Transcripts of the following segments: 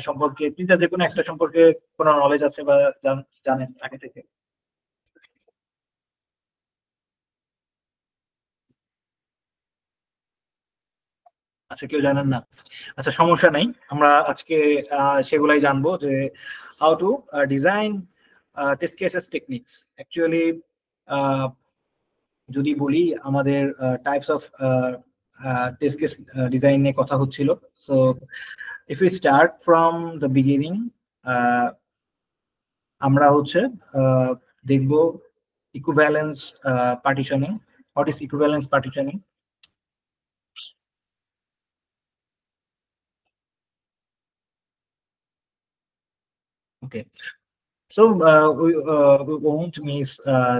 সম্পর্কে, তিনটা যে কোনো একটা সম্পর্কে কোনো নলেজ আছে বা জানেন আগে থেকে? আচ্ছা, কেউ জানেন না? আচ্ছা, সমস্যা নাই, আমরা আজকে সেগুলাই জানবো, যে how to design test cases techniques. Actually যদি বলি, আমাদের types of test case design নিয়ে কথা হচ্ছিল। So if you start from the beginning, আমরা হচ্ছে দেখব equivalence partitioning. What is equivalence partitioning? Okay. So we won't miss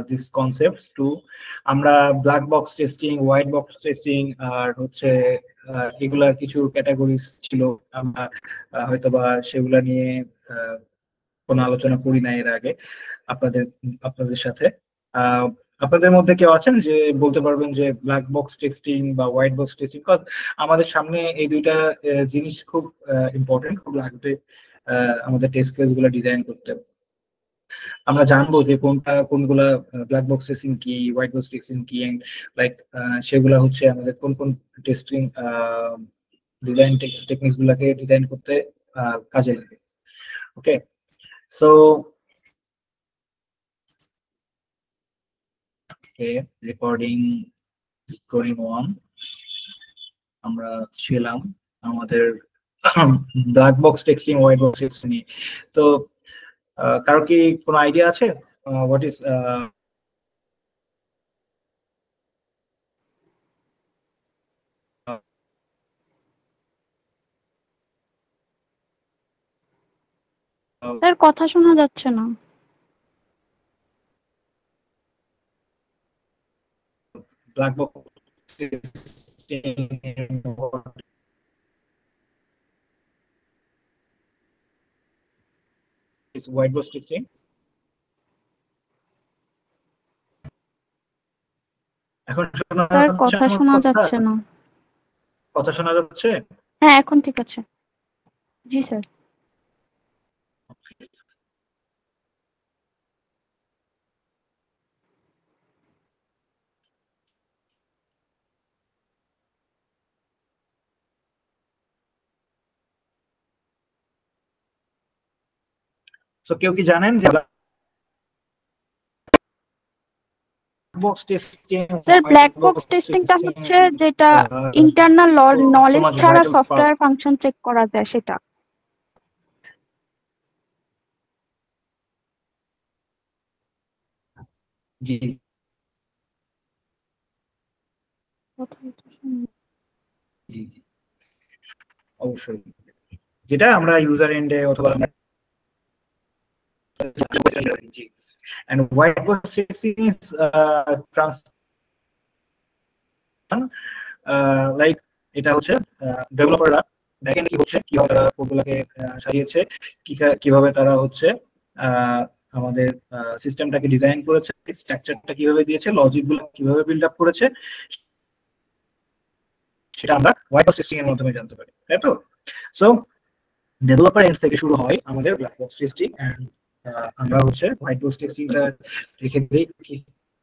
these concepts too. আমরা black box testing, white box testing আর হচ্ছে এগুলার কিছু ক্যাটাগরিজ ছিল, আমরা হয়তোবা সেগুলা নিয়ে কোনো আলোচনা করি না এর আগে আপনাদের আপনাদের সাথে। আপনাদের মধ্যে কেউ আছেন যে বলতে পারবেন যে ব্ল্যাক বক্স টেস্টিং বা হোয়াইট বক্স টেস্টিং? বিকজ আমাদের সামনে এই দুইটা জিনিস খুব ইম্পর্টেন্ট, খুব লাগবে আমাদের টেস্ট কেস গুলো ডিজাইন করতে। আমরা জানবো যে কোনগুলা ব্ল্যাক বক্স টেস্টিং কি, হোয়াইট বক্স টেস্টিং কি, এন্ড লাইক সেগুলা হচ্ছে আমাদের কোন কোন টেস্টিং ডিজাইন টেকনিক্স গুলাকে ডিজাইন করতে কাজে লাগে। ওকে, সো রেকর্ডিং গোয়িং অন। আমরা ছিলাম আমাদের black box testing, white box testing নিয়ে। তো কারো কি কোনো আইডিয়া আছে হোয়াট ইজ স্যার কথা শোনা যাচ্ছে না। Black box testing is white box testing? এখন শোনা স্যার যাচ্ছে? কথা আমার শোনা যাচ্ছে না। কথা শোনা যাচ্ছে? হ্যাঁ, এখন ঠিক আছে। জি স্যার। সো কেউ কি জানেন যে box testing? Sir black box টেস্টিংটা হচ্ছে যেটা ইন্টারনাল নলেজ ছাড়া সফটওয়্যার ফাংশন চেক করা যায় সেটা। জি জি জি, অবশ্যই, যেটা আমরা ইউজার এন্ডে অথবা জি। And white box testing is like এটা হচ্ছে ডেভেলপাররা ব্যাকএন্ড কি হচ্ছে, কিভাবে তারা কোডগুলোকে সাজিয়েছে, কিভাবে তারা হচ্ছে আমাদের সিস্টেমটাকে ডিজাইন করেছে, স্ট্রাকচারটা কিভাবে দিয়েছে, লজিক গুলো কিভাবে বিল্ড আপ করেছে, সেটা আমরা হোয়াইট বক্স টেস্টিং এর মাধ্যমে জানতে পারি, তাই তো? সো ডেভেলপার এন্ড থেকে শুরু হয় আমাদের ব্ল্যাক বক্স টেস্টিং, এন্ড আমরা হচ্ছে হোয়াইট বক্স টেস্টিংটা রেখে দিই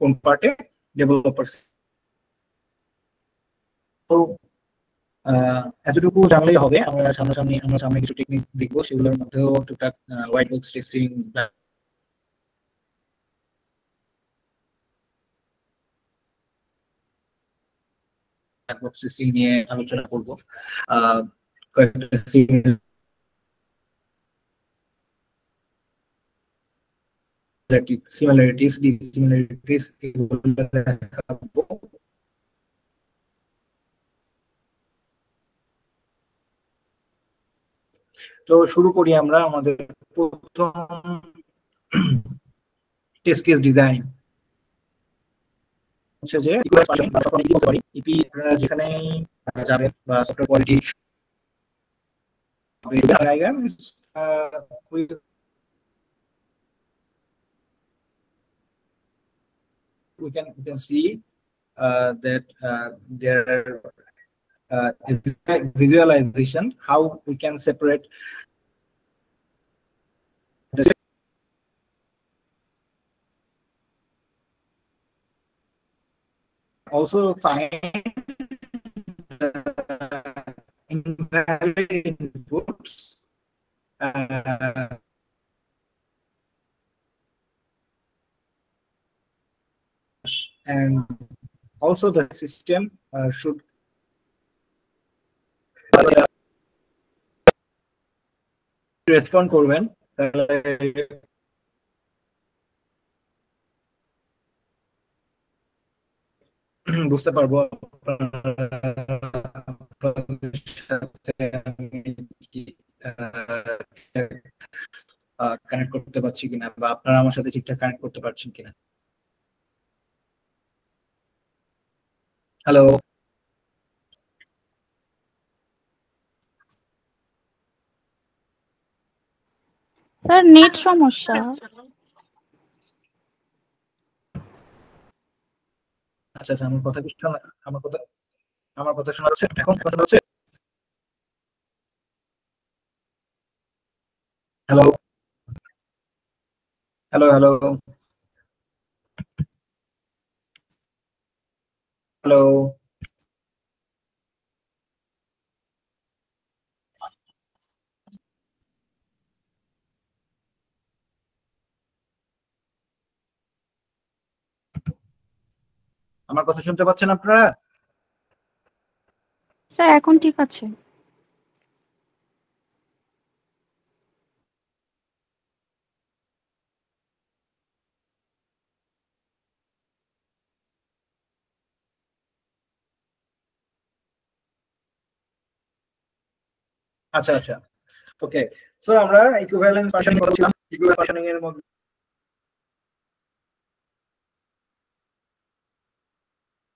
কোন পার্টে, ডেভেলপার। তো এতটুকু জানলেই হবে। আমরা সামনে কিছু টেকনিক দেখবো, সেগুলোর মধ্যেও টুকটাক white box testing, black box testing নিয়ে আলোচনা করবো। কয়েকটা সিমিলারিটিস, ডিসিমিলারিটিস এগুলো দেখাবো। তো শুরু করি আমরা আমাদের প্রথম টেস্ট কেস ডিজাইন হচ্ছে যে বলতে পারি ইপি যেখানে যাবেন বা software quality we can see that there are visualization how we can separate also find invalid inputs and also the system should respond করবেন বুঝতে পারবো কানেক্ট করতে পারছি কিনা বা আপনারা আমার সাথে ঠিকঠাক কানেক্ট করতে পারছেন কিনা। হ্যালো স্যার নেট সমস্যা। আচ্ছা আচ্ছা আমার কথা কি শোনা আমার কথা শোনা যাচ্ছে এখন কথা হচ্ছে হ্যালো হ্যালো হ্যালো হ্যালো আমার কথা শুনতে পাচ্ছেন আপনারা? স্যার এখন ঠিক আছে। আচ্ছা আচ্ছা ওকে সো আমরা ইকুইভ্যালেন্স পার্সনিং করছিলাম ইকুইভ্যালেন্স পার্সনিং এর মধ্যে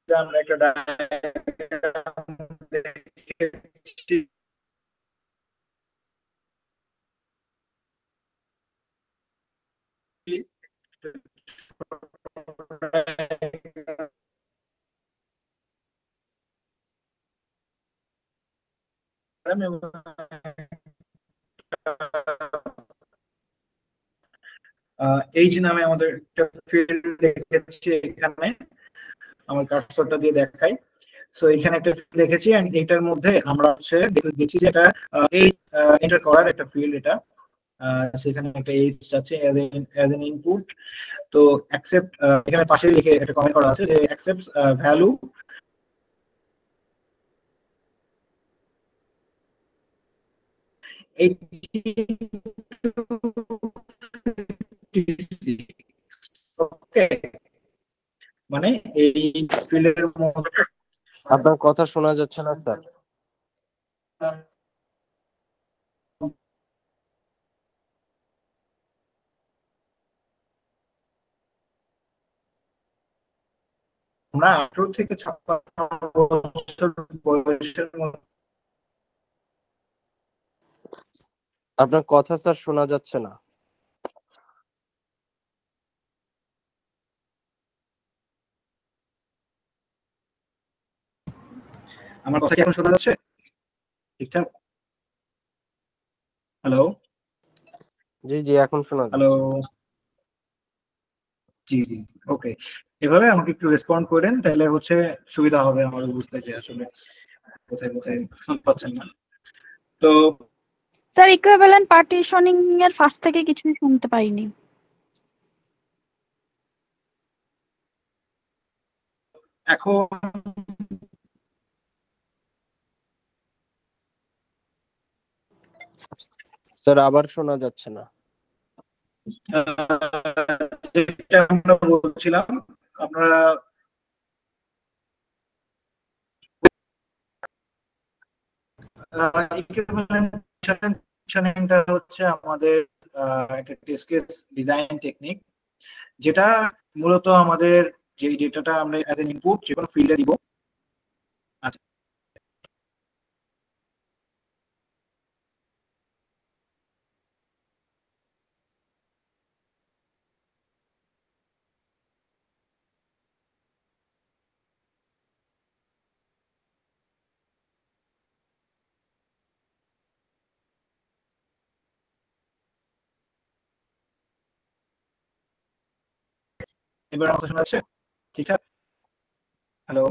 আমরা একটা ডায়াগ্রাম দেখেছি এইচ নামে আমাদের একটা ফিল্ড দেখেছি এখানে আমার কার্সরটা দিয়ে দেখাই সো এখানে একটা ফিল্ড দেখেছি এন্ড এটার মধ্যে আমরা হচ্ছে দেখেছি যে এটা এই এন্টার করার একটা ফিল্ড এটা সেখানে একটা এইচ আছে অ্যাজ এন ইনপুট তো অ্যাকসেপ্ট এখানে পাশে লিখে একটা কমেন্ট করা আছে যে অ্যাকসেপ্টস ভ্যালু ওকে মানে এই ফিল্ডের মধ্যে আপনার কথা শোনা যাচ্ছে না স্যার। আমরা 18 থেকে 56 বছর বয়সের মধ্যে আপনার কথা স্যার শোনা যাচ্ছে না। আমার কথা কি এখন শোনা যাচ্ছে ঠিকঠাক? হ্যালো জি জি এখন শোনা হ্যালো যাচ্ছে। জি জি ওকে এভাবে আমাকে একটু রেসপন্ড করেন তাহলে হচ্ছে সুবিধা হবে আমার বুঝতে যে আসলে কোথায় কোথায় শুনতে পাচ্ছেন না তো স্যার ইকুইভ্যালেন্ট পার্টিশনিং এর ফার্স্ট থেকে কিছুই শুনতে পাইনি। এখন স্যার আবার শোনা যাচ্ছে না। যেটা আমরা বলছিলাম আপনারা ইকুইভ্যালেন্ট হচ্ছে আমাদের একটা টেস্ট কেস ডিজাইন টেকনিক যেটা মূলত আমাদের যে ডেটাটা আমরা অ্যাজ এন ইনপুট যে কোনো ফিল্ডে দিব আচ্ছা এবার আমার কথা শোনা যাচ্ছে ঠিকঠাক? হ্যালো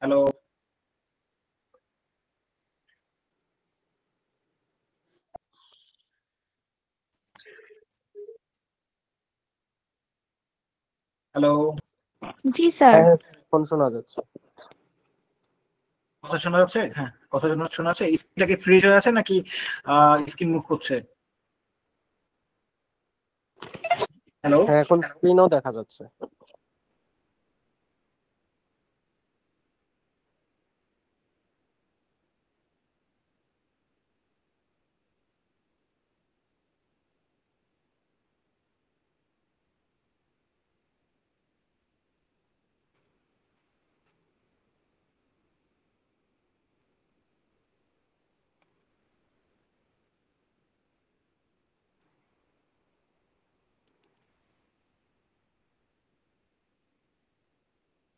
হ্যালো হ্যালো জি স্যার। হ্যাঁ, এখন শোনা যাচ্ছে। কথা শোনা যাচ্ছে? হ্যাঁ, কথা শোনা যাচ্ছে। স্ক্রিনটা কি ফ্রিজ হয়ে আছে নাকি স্ক্রিন মুভ করছে? হ্যালো হ্যাঁ, এখন স্ক্রিনও দেখা যাচ্ছে।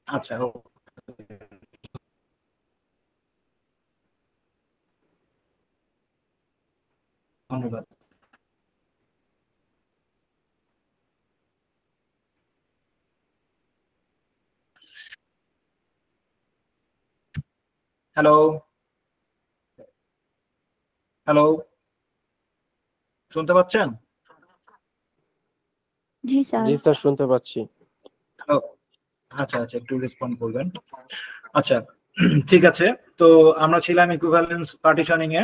আচ্ছা ধন্যবাদ। হ্যালো হ্যালো শুনতে পাচ্ছেন? জি স্যার। জি স্যার, শুনতে পাচ্ছি। হ্যালো আচ্ছা আচ্ছা, একটু রেসপন্ড করবেন। আচ্ছা ঠিক আছে, তো আমরা ছিলাম ইকুইভ্যালেন্স পার্টিশনিং এ।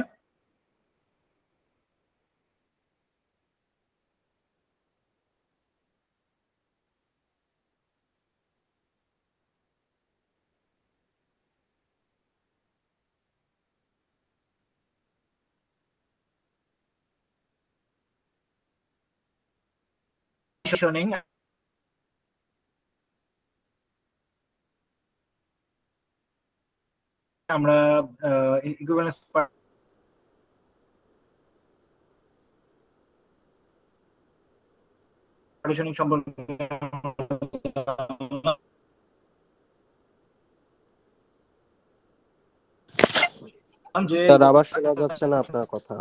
পার্টিশনিং আমরা ইকুইভ্যালেন্স পার্টিশনিং সম্পর্কে যে স্যার, আবার শোনা যাচ্ছে না আপনার কথা।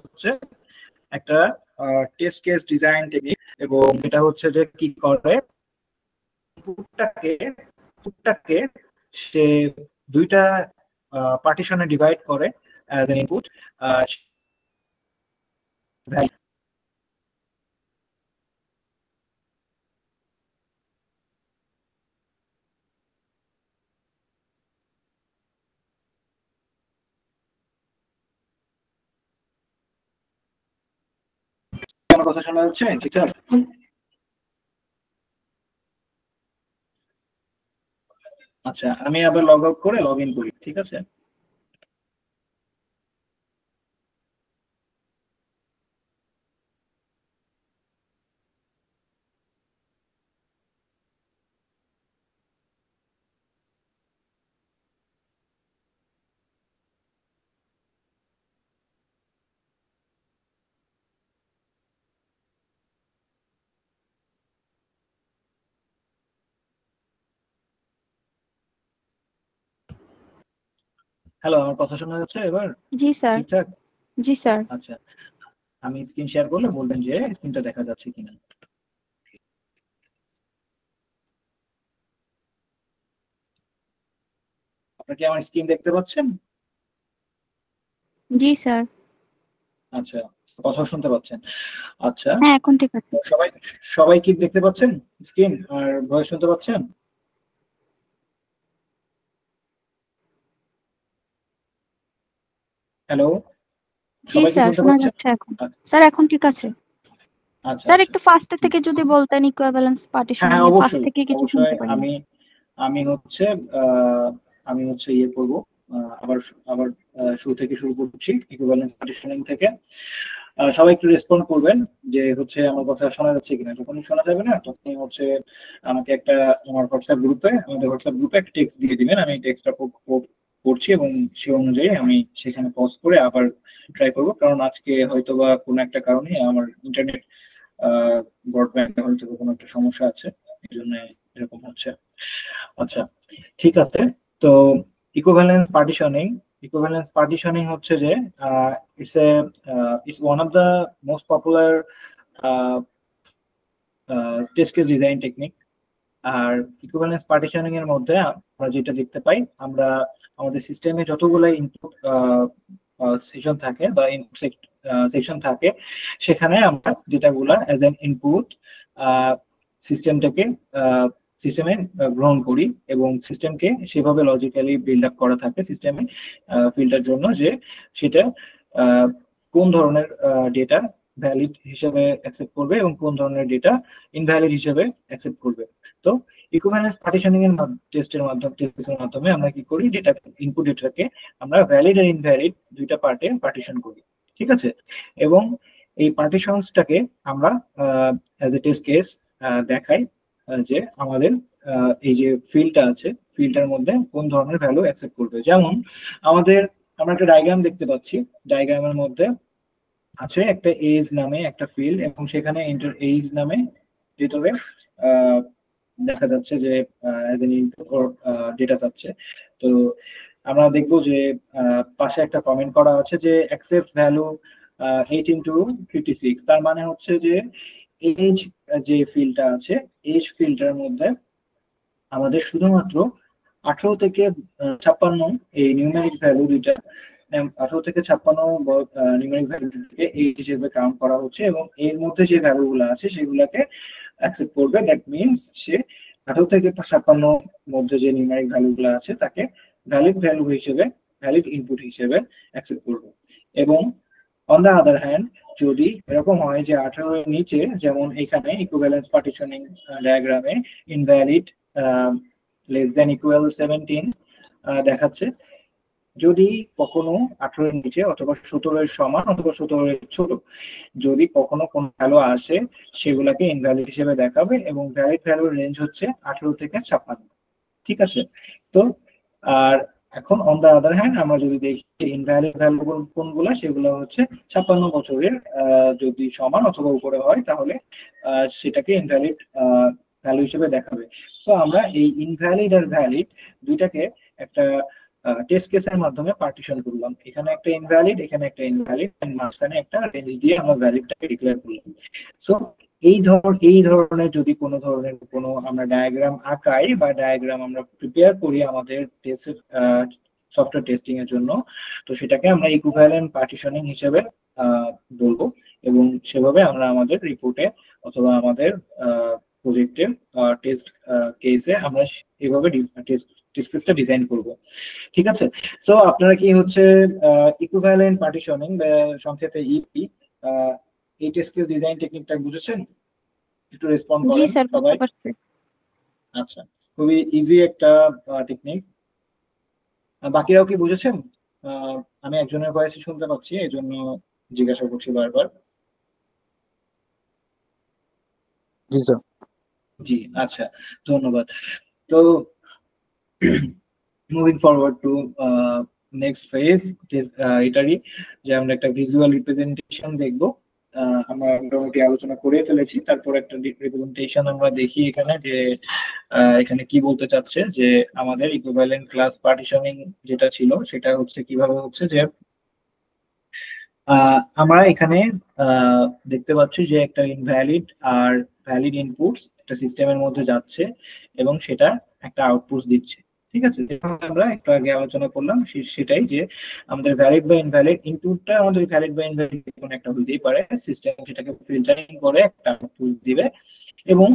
হচ্ছে একটা টেস্ট কেস ডিজাইন টেকনিক, এবং এটা হচ্ছে যে কি করে ইনপুটটাকে সে দুইটা পার্টিশনে ডিভাইড করে অ্যাজ এন ইনপুট। আমার কথা শোনা যাচ্ছে ঠিকঠাক? আচ্ছা, আমি আবার লগ আউট করে লগ ইন করি, ঠিক আছে? হ্যালো, আমার কথা শোনা যাচ্ছে এবার জি স্যার। ঠিকঠাক? জি স্যার। আচ্ছা, আমি স্ক্রিন শেয়ার করলে বলবেন যে স্ক্রিনটা দেখা যাচ্ছে কিনা। আপনারা কি আমার স্ক্রিন দেখতে পাচ্ছেন? জি স্যার। আচ্ছা, কথা শুনতে পাচ্ছেন? আচ্ছা, হ্যাঁ, এখন ঠিক আছে। সবাই সবাই কি দেখতে পাচ্ছেন স্ক্রিন আর ভয়েস শুনতে পাচ্ছেন? হ্যালো, জি সবাই কি স্যার, শুনতে শোনা পাচ্ছেন? যাচ্ছে এখন। স্যার এখন ঠিক আছে। আচ্ছা স্যার আচ্ছা, একটু ফার্স্ট থেকে যদি বলতেন ইকুইভ্যালেন্স হ্যাঁ পার্টিশনিং হ্যাঁ, এ ফার্স্ট অবশ্যই থেকে কিছু শুনতে অবশ্যই। পাইনি। আমি হচ্ছে আহ, আমি হচ্ছে ইয়ে করবো, আবার আবার শুরু থেকে শুরু করছি ইকুইভ্যালেন্স পার্টিশনিং থেকে। সবাই একটু রেসপন্ড করবেন যে হচ্ছে আমার কথা শোনা যাচ্ছে কিনা। যখনই শোনা যাবে না তখনই হচ্ছে আমাকে একটা আমাদের হোয়াটসঅ্যাপ গ্রুপে একটা টেক্সট দিয়ে দিবেন। আমি টেক্সটটা করছি এবং সে অনুযায়ী আমি সেখানে পজ করে আবার ট্রাই করব, কারণ আজকে হয়তো বা কোনো একটা কারণে আমার ইন্টারনেট ব্রডব্যান্ড হয়তো কোনো একটা সমস্যা আছে, এই জন্য এরকম হচ্ছে। আচ্ছা ঠিক আছে, তো ইকুইভ্যালেন্স পার্টিশনিং ইকুইভ্যালেন্স পার্টিশনিং হচ্ছে যে it's one of the most popular test case design technique. আর ইকুইভ্যালেন্স পার্টিশনিং এর মধ্যে আমরা যেটা দেখতে পাই, আমরা আমাদের সিস্টেমে যতগুলো ইনপুট সেকশন থাকে বা ইনপুট সেকশন থাকে, সেখানে আমরা ডেটাগুলা অ্যাজ এন ইনপুট সিস্টেমে গ্রহণ করি এবং সিস্টেমকে সেভাবে লজিক্যালি বিল্ড আপ করা থাকে সিস্টেমে ফিল্টার জন্য যে সেটা কোন ধরনের ডেটা ভ্যালিড হিসেবে অ্যাকসেপ্ট করবে এবং কোন ধরনের ডেটা ইনভ্যালিড হিসেবে অ্যাকসেপ্ট করবে। তো ইকুইভ্যালেন্স পার্টিশনিং এর টেস্টের মাধ্যমে আমরা কি করি, ডেটা ইনপুট ডেটাকে আমরা ভ্যালিড আর ইনভ্যালিড দুইটা পার্টে পার্টিশন করি, ঠিক আছে। এবং এই পার্টিশনসটাকে আমরা অ্যাজ এ টেস্ট কেস দেখাই যে আমাদের এই যে ফিল্ডটা আছে, ফিল্ডটার মধ্যে কোন ধরনের ভ্যালু অ্যাকসেপ্ট করবে। যেমন আমরা একটা ডায়াগ্রাম দেখতে পাচ্ছি, ডায়াগ্রামের মধ্যে আছে একটা এজ নামে একটা ফিল্ড এবং সেখানে এন্টার এজ নামে ভিতরে দেখা যাচ্ছে যে as an input or data যাচ্ছে। তো আমরা দেখবো যে পাশে একটা কমেন্ট করা আছে যে অ্যাকসেপ্ট ভ্যালু 18 to 56, তার মানে হচ্ছে যে এজ যে ফিল্ডটা আছে, এজ ফিল্ডের মধ্যে আমাদের শুধুমাত্র 18 থেকে 56 এই নিউমেরিক ভ্যালু দুইটা, 18 থেকে 56 নিউমেরিক ভ্যালুকে এজ হিসেবে কাউন্ট করা হচ্ছে এবং এর মধ্যে যে ভ্যালুগুলো আছে সেগুলোকে অ্যাকসেপ্ট করবে। দ্যাট মিনস সে 18 থেকে 56 মধ্যে যে নিউমেরিক ভ্যালুগুলো আছে তাকে ভ্যালিড ভ্যালু হিসেবে, ভ্যালিড ইনপুট হিসেবে অ্যাকসেপ্ট করবে। এবং অন দ্য আদার হ্যান্ড যদি এরকম হয় যে 18 এর নিচে, যেমন এখানে ইকুইভ্যালেন্স পার্টিশনিং ডায়াগ্রামে ইনভ্যালিড লেস দ্যান ইকুয়াল 17 দেখাচ্ছে, যদি কখনো 18 এর নিচে অথবা 17 এর সমান অথবা 17 এর ছোট যদি কখনো কোন ভ্যালু আসে সেগুলোকে ইনভ্যালিড হিসেবে দেখাবে এবং ভ্যালিড ভ্যালুর রেঞ্জ হচ্ছে 18 থেকে 56, ঠিক আছে। তো আর এখন অন দ্য আদার হ্যান্ড আমরা যদি দেখি ইনভ্যালিড ভ্যালু কোনগুলো, সেগুলো হচ্ছে 56 বছরের যদি সমান অথবা উপরে হয় তাহলে সেটাকে ইনভ্যালিড ভ্যালু হিসেবে দেখাবে। তো আমরা এই ইনভ্যালিড আর ভ্যালিড দুইটাকে একটা টেস্ট কেসের মাধ্যমে পার্টিশন করলাম, এখানে একটা ইনভ্যালিড, এখানে একটা ইনভ্যালিড, মাঝখানে একটা রেঞ্জ দিয়ে আমরা ভ্যালিডটাকে ডিক্লেয়ার করলাম। সো এই ধরনের যদি কোনো ধরনের কোনো আমরা ডায়াগ্রাম আঁকাই বা ডায়াগ্রাম আমরা প্রিপেয়ার করি আমাদের টেস্ট সফটওয়্যার টেস্টিং এর জন্য, তো সেটাকে আমরা ইকুইভ্যালেন্ট পার্টিশনিং হিসেবে বলবো এবং সেভাবে আমরা আমাদের রিপোর্টে অথবা আমাদের প্রজেক্টে টেস্ট কেসে আমরা এভাবে টেস্ট কেসটা ডিজাইন করব, ঠিক আছে। সো আপনারা কি হচ্ছে ইকুইভ্যালেন্ট পার্টিশনিং বা সংক্ষেপে ইপি এই টেস্ট কেস ডিজাইন টেকনিকটা বুঝেছেন? একটু রেসপন্ড করেন। জি স্যার, বুঝতে পারছি। আচ্ছা, খুবই ইজি একটা টেকনিক। বাকিরাও কি বুঝেছেন? আমি একজনের ভয়েস শুনতে পাচ্ছি, এই জন্য জিজ্ঞাসা করছি বারবার। জি স্যার। জি আচ্ছা, ধন্যবাদ। তো moving forward to next phase, এটারই যে আমরা একটা ভিজুয়াল রিপ্রেজেন্টেশন দেখবো। আমরা মোটামুটি আলোচনা করে ফেলেছি, তারপর একটা রিপ্রেজেন্টেশন আমরা দেখি এখানে যে এখানে কি বলতে চাচ্ছে যে আমাদের ইকুইভ্যালেন্ট ক্লাস পার্টিশনিং যেটা ছিল সেটা হচ্ছে কিভাবে হচ্ছে যে আমরা এখানে দেখতে পাচ্ছি যে একটা ইনভ্যালিড আর ভ্যালিড ইনপুটস একটা সিস্টেমের মধ্যে যাচ্ছে এবং সেটা একটা আউটপুট দিচ্ছে, ঠিক আছে। আমরা একটু আগে আলোচনা করলাম সেটাই যে আমাদের ভ্যালিড বা ইনভ্যালিড ইনপুটটা আমাদের ভ্যালিড বা ইনভ্যালিড কোনো একটা হতেই পারে, সিস্টেম সেটাকে ফিল্টারিং করে একটা আউটপুট দিবে এবং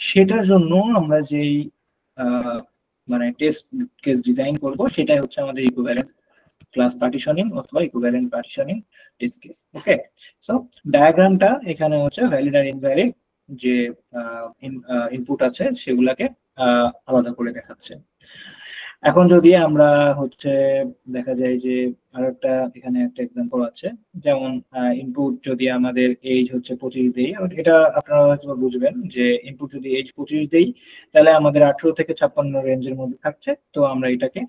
সেটার জন্য আমরা যেই মানে টেস্ট কেস ডিজাইন করব সেটাই হচ্ছে আমাদের ইকুইভ্যালেন্ট ক্লাস পার্টিশনিং অথবা ইকুইভ্যালেন্ট পার্টিশনিং টেস্ট কেস। ওকে, সো ডায়াগ্রামটা এখানে হচ্ছে ভ্যালিড আর ইনভ্যালিড যে ইনপুট আছে সেগুলাকে আলাদা করে দেখাচ্ছে। এখন যদি আমরা হচ্ছে দেখা যায় যে আর একটা এখানে একটা এক্সাম্পল আছে, যেমন ইনপুট যদি আমাদের এজ হচ্ছে 25 দেই, এটা আপনারা হয়তো বুঝবেন যে ইনপুট যদি এজ 25 দেই তাহলে আমাদের 18 থেকে 56 রেঞ্জের মধ্যে থাকছে, তো আমরা এটাকে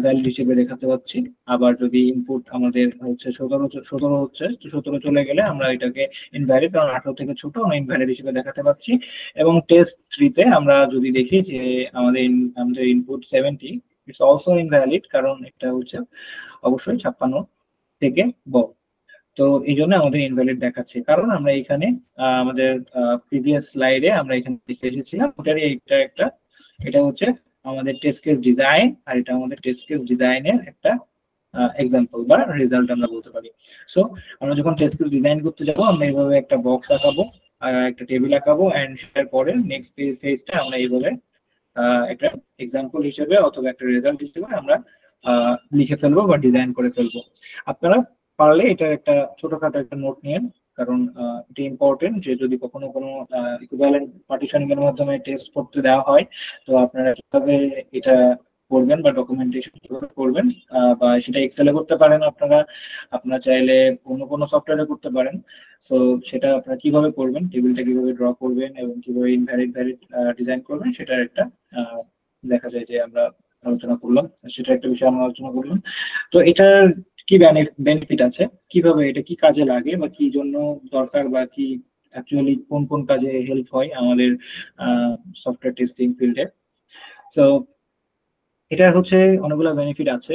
ভ্যালিড হিসেবে দেখাতে পাচ্ছি। আবার যদি ইনপুট আমাদের হচ্ছে 17 হচ্ছে, তো 17 চলে গেলে আমরা এটাকে ইনভ্যালিড, কারণ 18 থেকে ছোট, আমরা ইনভ্যালিড হিসেবে দেখাতে পাচ্ছি। এবং টেস্ট 3 তে আমরা যদি দেখি যে আমাদের ইনপুট 70, ইটস অলসো ইনভ্যালিড, কারণ এটা হচ্ছে অবশ্যই 56 থেকে বড়। তো এই জন্য আমাদের ইনভ্যালিড দেখাচ্ছে, কারণ আমরা এখানে আমাদের প্রিভিয়াস স্লাইডে আমরা এখানে দেখে এসেছিলাম ওটারই এটা হচ্ছে আমাদের টেস্ট কেস ডিজাইন, আর এটা আমাদের টেস্ট কেস ডিজাইনের একটা এক্সাম্পল বা রেজাল্ট আমরা বলতে পারি। সো আমরা যখন টেস্ট কেস ডিজাইন করতে যাব আমরা এইভাবে একটা বক্স আঁকাবো, একটা টেবিল আঁকাবো, এন্ড সেটার পরে নেক্সট ফেজটা আমরা এইভাবে একটা এক্সাম্পল হিসেবে অথবা একটা রেজাল্ট হিসেবে আমরা লিখে ফেলবো বা ডিজাইন করে ফেলবো। আপনারা পারলে এটা একটা ছোটখাটো একটা নোট নিন, কারণ এটা ইম্পর্টেন্ট যে যদি কখনো কোনো ইকুইভ্যালেন্ট পার্টিশনিং এর মাধ্যমে টেস্ট করতে দেওয়া হয় তো আপনারা কিভাবে এটা করবেন বা ডকুমেন্টেশন কিভাবে করবেন, বা সেটা এক্সেলে করতে পারেন আপনারা চাইলে অন্য কোনো সফটওয়্যারে করতে পারেন। সো সেটা আপনারা কিভাবে করবেন, টেবিলটা কিভাবে ড্র করবেন এবং কিভাবে ইনভ্যালিড ডিজাইন করবেন, সেটার একটা দেখা যায় যে আমরা আলোচনা করলাম, সেটা একটা বিষয় আমরা আলোচনা করলাম। তো এটার কি বেনিফিট আছে, কিভাবে এটা কি কাজে লাগে বা কি জন্য দরকার, বা কি অ্যাকচুয়ালি কোন কোন কাজে হেল্প হয় আমাদের সফটওয়্যার টেস্টিং ফিল্ডে। সো এটার হচ্ছে অনেকগুলো বেনিফিট আছে,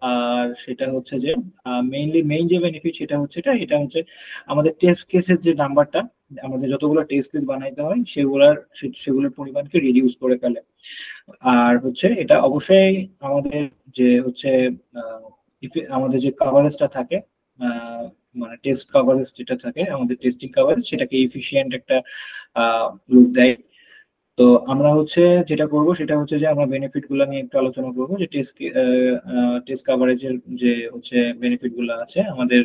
আর সেটা হচ্ছে যে মেইন যে বেনিফিট সেটা হচ্ছে এটা হচ্ছে আমাদের টেস্ট কেসের যে নাম্বারটা, আমাদের যতগুলো টেস্ট কেস বানাইতে হয় সেগুলোর পরিমাণকে রিডিউস করে ফেলে। আর হচ্ছে এটা অবশ্যই আমাদের যে হচ্ছে আমাদের যে কভারেজটা থাকে, মানে টেস্ট কভারেজ যেটা থাকে আমাদের টেস্টিং কভারেজ, সেটাকে এফিশিয়েন্ট একটা লুক দেয়। তো আমরা হচ্ছে যেটা করব সেটা হচ্ছে যে আমরা বেনিফিট গুলো নিয়ে একটু আলোচনা করবো, যে টেস্ট কভারেজের যে হচ্ছে বেনিফিট গুলো আছে আমাদের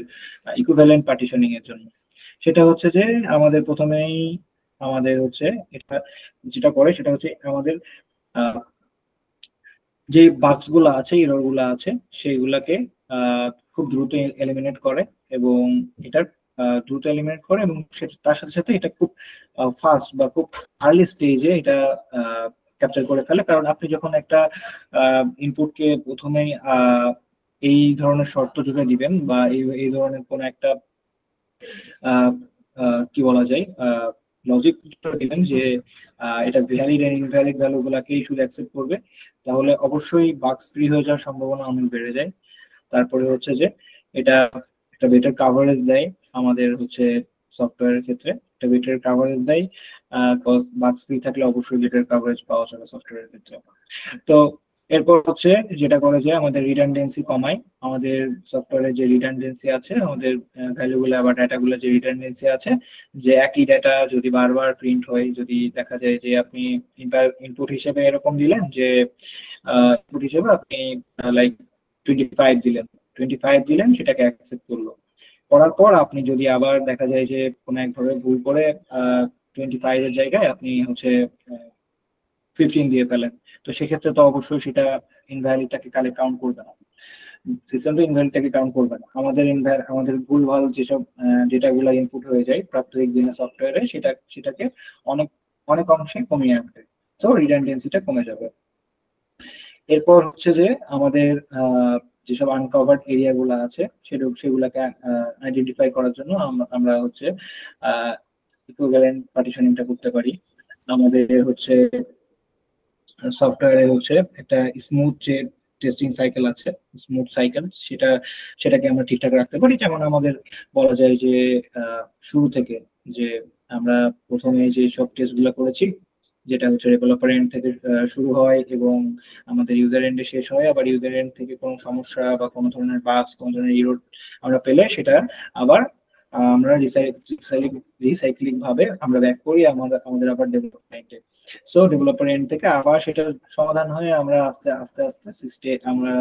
ইকুইভ্যালেন্ট পার্টিশনিং এর জন্য। সেটা হচ্ছে যে আমাদের প্রথমেই আমাদের হচ্ছে এটা যেটা করে সেটা হচ্ছে আমাদের যে বাগস গুলো আছে, এরর গুলো আছে, সেইগুলাকে খুব দ্রুত এলিমিনেট করে, এবং এটা দ্রুত এলিমিনেট করে, এবং তার সাথে সাথে এটা খুব ফাস্ট বা খুব আর্লি স্টেজে এটা ক্যাপচার করে ফেলে। কারণ আপনি যখন একটা ইনপুটকে প্রথমেই এই ধরনের শর্ত জুড়ে দিবেন বা এই ধরনের কোন একটা কি বলা যায় লজিক দিবেন যে এটা ভ্যালিড এন্ড ইনভ্যালিড ভ্যালু গুলাকেই শুধু অ্যাকসেপ্ট করবে, তাহলে অবশ্যই বাগস ফ্রি হয়ে যাওয়ার সম্ভাবনা অনেক বেড়ে যায়। তারপরে হচ্ছে যে এটা একটা বেটার কাভারেজ দেয় আমাদের হচ্ছে সফটওয়্যারের ক্ষেত্রে, একটা বেটার কাভারেজ দেয়, বাগস ফ্রি থাকলে অবশ্যই বেটার কাভারেজ পাওয়া যাবে সফটওয়্যারের ক্ষেত্রে। তো এরপর হচ্ছে যেটা করে যে আমাদের রিডান্ডেন্সি কমায়, আমাদের সফটওয়্যারে যে রিডান্ডেন্সি আছে, আমাদের ভ্যালুগুলো বা ডাটাগুলো যে রিডান্ডেন্সি আছে, যে একই ডাটা যদি বারবার প্রিন্ট হয়, যদি দেখা যায় যে আপনি ইনপুট হিসেবে এরকম দিলেন যে ইনপুট হিসেবে আপনি লাইক 25 দিলেন, সেটাকে অ্যাকসেপ্ট করলো, করার পর আপনি যদি আবার দেখা যায় যে কোনো একভাবে ভুল করে 25 এর জায়গায় আপনি হচ্ছে 15 দিয়ে ফেলেন, তো সেক্ষেত্রে তো অবশ্যই সেটা ইনভ্যালিডটাকে কাউন্ট করবে না, সিস্টেমটা ইনভ্যালিডটাকে কাউন্ট করবে না। আমাদের ভুলভাল যেসব ডেটাগুলো ইনপুট হয়ে যায় প্রাত্যহিক দিনের সফটওয়্যারে, সেটাকে অনেক অংশে কমিয়ে আনবে, তো রিডান্ডেন্সিটা কমে যাবে। এরপর হচ্ছে যে আমাদের যেসব আনকভার্ড এরিয়া গুলো আছে সেগুলাকে আইডেন্টিফাই করার জন্য আমরা হচ্ছে ইকুইভ্যালেন্ট পার্টিশনিংটা করতে পারি। আমাদের হচ্ছে সফটওয়্যারে হচ্ছে একটা স্মুথ যে টেস্টিং সাইকেল আছে, স্মুথ সাইকেল, সেটাকে আমরা ঠিকঠাক রাখতে পারি। যেমন আমাদের বলা যায় যে শুরু থেকে যে আমরা প্রথমে যে সব টেস্টগুলো করেছি, যেটা হচ্ছে ডেভেলপার এন্ড থেকে শুরু হয় এবং আমাদের ইউজার এন্ডে শেষ হয়, আবার ইউজার এন্ড থেকে কোনো সমস্যা বা কোনো ধরনের বাগস, কোনো ধরনের এরর আমরা পেলে সেটা আবার আমরা রিসাইক্লিং ভাবে আমরা ব্যাক করি আমাদের আবার ডেভেলপমেন্টে। সো ডেভেলপার এন্ড থেকে আবার সেটা সমাধান হয়ে আমরা আস্তে আস্তে সিস্টেম, আমরা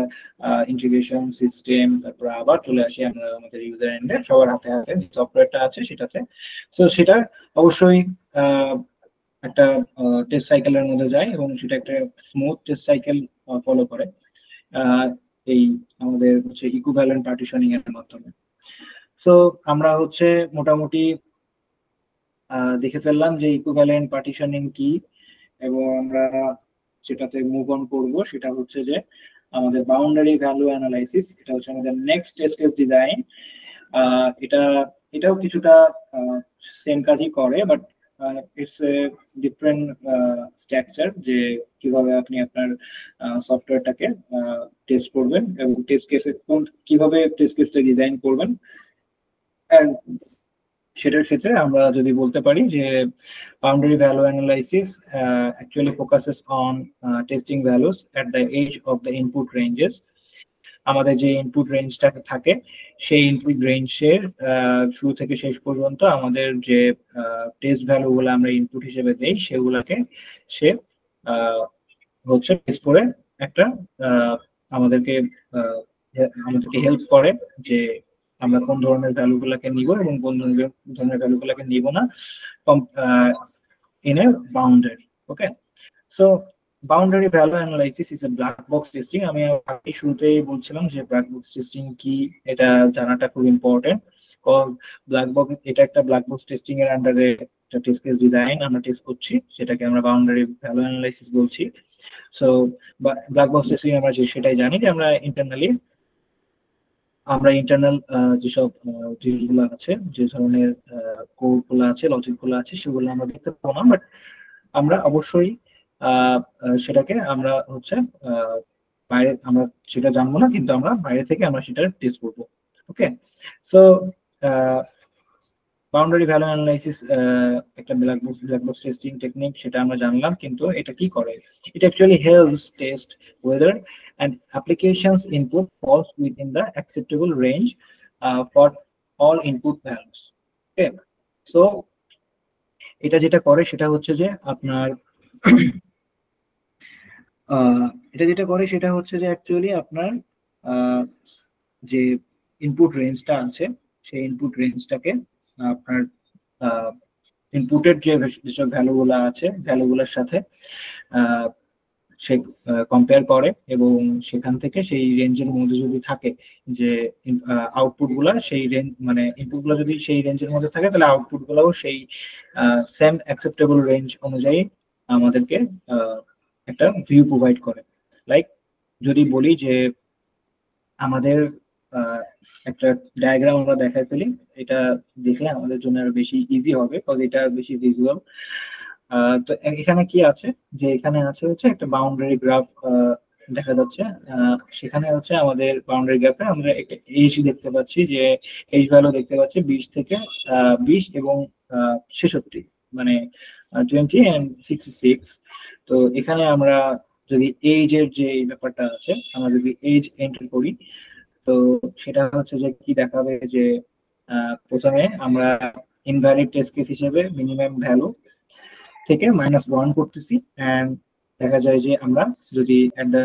ইন্টিগ্রেশন সিস্টেম, তারপর আবার চলে আসি আমরা আমাদের ইউজার এন্ডে, সবার হাতে হাতে সফটওয়্যারটা আছে সেটাতে। সো সেটা অবশ্যই একটা টেস্ট সাইকেলের মধ্যে যায় এবং সেটা একটা স্মুথ টেস্ট সাইকেল ফলো করে এই আমাদের হচ্ছে ইকুইভ্যালেন্ট পার্টিশনিং এর মাধ্যমে। সো আমরা হচ্ছে মোটামুটি দেখে ফেললাম যে ইকুইভ্যালেন্ট পার্টিশনিং কি, এবং আমরা যেটাতে মুভ অন করব সেটা হচ্ছে যে আমাদের বাউন্ডারি ভ্যালু অ্যানালাইসিস। এটা হচ্ছে আমাদের নেক্সট টেস্ট কেস ডিজাইন। এটাও কিছুটা সেম কাজই করে, but it's a different structure যে কিভাবে আপনি আপনার সফটওয়্যারটাকে টেস্ট করবেন এবং টেস্ট কেসে কিভাবে টেস্ট কেসটা ডিজাইন করবেন। And সেটার ক্ষেত্রে আমরা যদি বলতে পারি যে boundary value analysis actually focuses on testing values at the edge of the input ranges. আমাদের যে ইনপুট রেঞ্জটা থাকে সেই ইনপুট রেঞ্জের শুরু থেকে শেষ পর্যন্ত আমাদের যে টেস্ট ভ্যালুগুলো আমরা ইনপুট হিসেবে দেই সেগুলোকে সে হচ্ছে টেস্ট করে একটা আমাদেরকে হেল্প করে যে আমরা কোন ধরনের ভ্যালুগুলোকে নিব এবং কোন ধরনের ভ্যালুগুলোকে নিব না in a boundary. Okay, so boundary value analysis is a black box testing. আমি শুরুতেই বলছিলাম যে ব্ল্যাক বক্স টেস্টিং কি, এটা জানাটা খুব ইম্পর্টেন্ট। কারণ ব্ল্যাক বক্স এটা একটা ব্ল্যাক বক্স টেস্টিং এর আন্ডারে একটা টেস্ট কেস ডিজাইন আমরা টেস্ট করছি, সেটাকে আমরা বাউন্ডারি ভ্যালু অ্যানালাইসিস বলছি। সো ব্ল্যাক বক্স টেস্টিং আমরা সেটাই জানি যে আমরা ইন্টারনাল যেসব জিনিসগুলো আছে, যে ধরনের কোড গুলো আছে, লজিক গুলো আছে, সেগুলো আমরা দেখতে পাবো না, বাট আমরা অবশ্যই সেটাকে আমরা হচ্ছে বাইরে আমরা সেটা জানবো না, কিন্তু আমরা বাইরে থেকে আমরা সেটা টেস্ট করবো। ওকে, সো বাউন্ডারি ভ্যালু অ্যানালাইসিস একটা ব্ল্যাক বক্স টেস্টিং টেকনিক, সেটা আমরা জানলাম, কিন্তু এটা কি করে? It actually helps test whether an application's input falls within the acceptable range for all input values. Okay, so এটা যেটা করে সেটা হচ্ছে যে আপনার অ্যাকচুয়ালি আপনার যে ইনপুট রেঞ্জটা আছে সেই ইনপুট রেঞ্জটাকে আপনার ইনপুটের যেসব ভ্যালুগুলো আছে ভ্যালুগুলোর সাথে সে কম্পেয়ার করে, এবং সেখান থেকে সেই রেঞ্জের মধ্যে যদি থাকে যে আউটপুট গুলা সেই রেঞ্জ মানে ইনপুট গুলো যদি সেই রেঞ্জের মধ্যে থাকে, তাহলে আউটপুট গুলাও সেই সেম অ্যাকসেপ্টেবল রেঞ্জ অনুযায়ী আমাদেরকে একটা ভিউ প্রোভাইড করে। লাইক যদি বলি যে আমাদের একটা ডায়াগ্রাম আমরা দেখাই ফেলি, এটা দেখলে আমাদের জন্য আরো বেশি ইজি হবে, কারণ এটা বেশি ভিজুয়াল। তো এখানে কি আছে, যে এখানে আছে হচ্ছে একটা বাউন্ডারি গ্রাফ দেখা যাচ্ছে। সেখানে হচ্ছে আমাদের বাউন্ডারি গ্রাফে আমরা একটা এইচ দেখতে পাচ্ছি, যে এইচ ভ্যালু দেখতে পাচ্ছি 20 থেকে 20 এবং 66, মানে 20 and 66। তো এখানে আমরা যদি এইজ এর যে ব্যাপারটা আছে, আমরা যদি এইজ এন্টার করি, তো সেটা হচ্ছে যে কি দেখাবে, যে প্রথমে আমরা ইনভ্যালিড টেস্ট কেস হিসেবে মিনিমাম ভ্যালু থেকে -1 করতেছি, এন্ড দেখা যায় যে আমরা যদি এট দ্য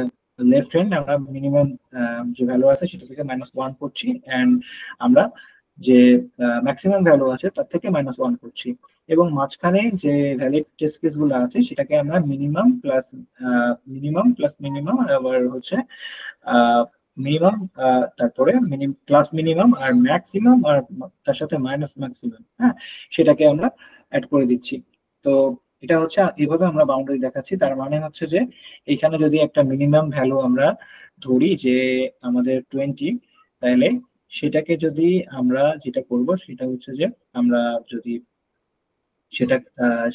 লেফট হ্যান্ড আমরা মিনিমাম যে ভ্যালু আছে সেটা থেকে -1 করছি, এন্ড আমরা যে ম্যাক্সিমাম ভ্যালু আছে তার থেকে -1 করছি, এবং মাঝখানে যে ভ্যালিড টেস্ট কেস গুলো আছে সেটাকে আমরা মিনিমাম প্লাস মিনিমাম আবার হচ্ছে মিনিমাম, তারপরে প্লাস মিনিমাম আর ম্যাক্সিমাম, আর তার সাথে মাইনাস ম্যাক্সিমাম, হ্যাঁ, সেটাকে আমরা অ্যাড করে দিচ্ছি। তো এটা হচ্ছে এইভাবে আমরা বাউন্ডারি দেখাচ্ছি। তার মানে হচ্ছে যে এখানে যদি একটা মিনিমাম ভ্যালু আমরা ধরি যে আমাদের 20, তাহলে সেটাকে যদি আমরা যেটা করব সেটা হচ্ছে যে আমরা যদি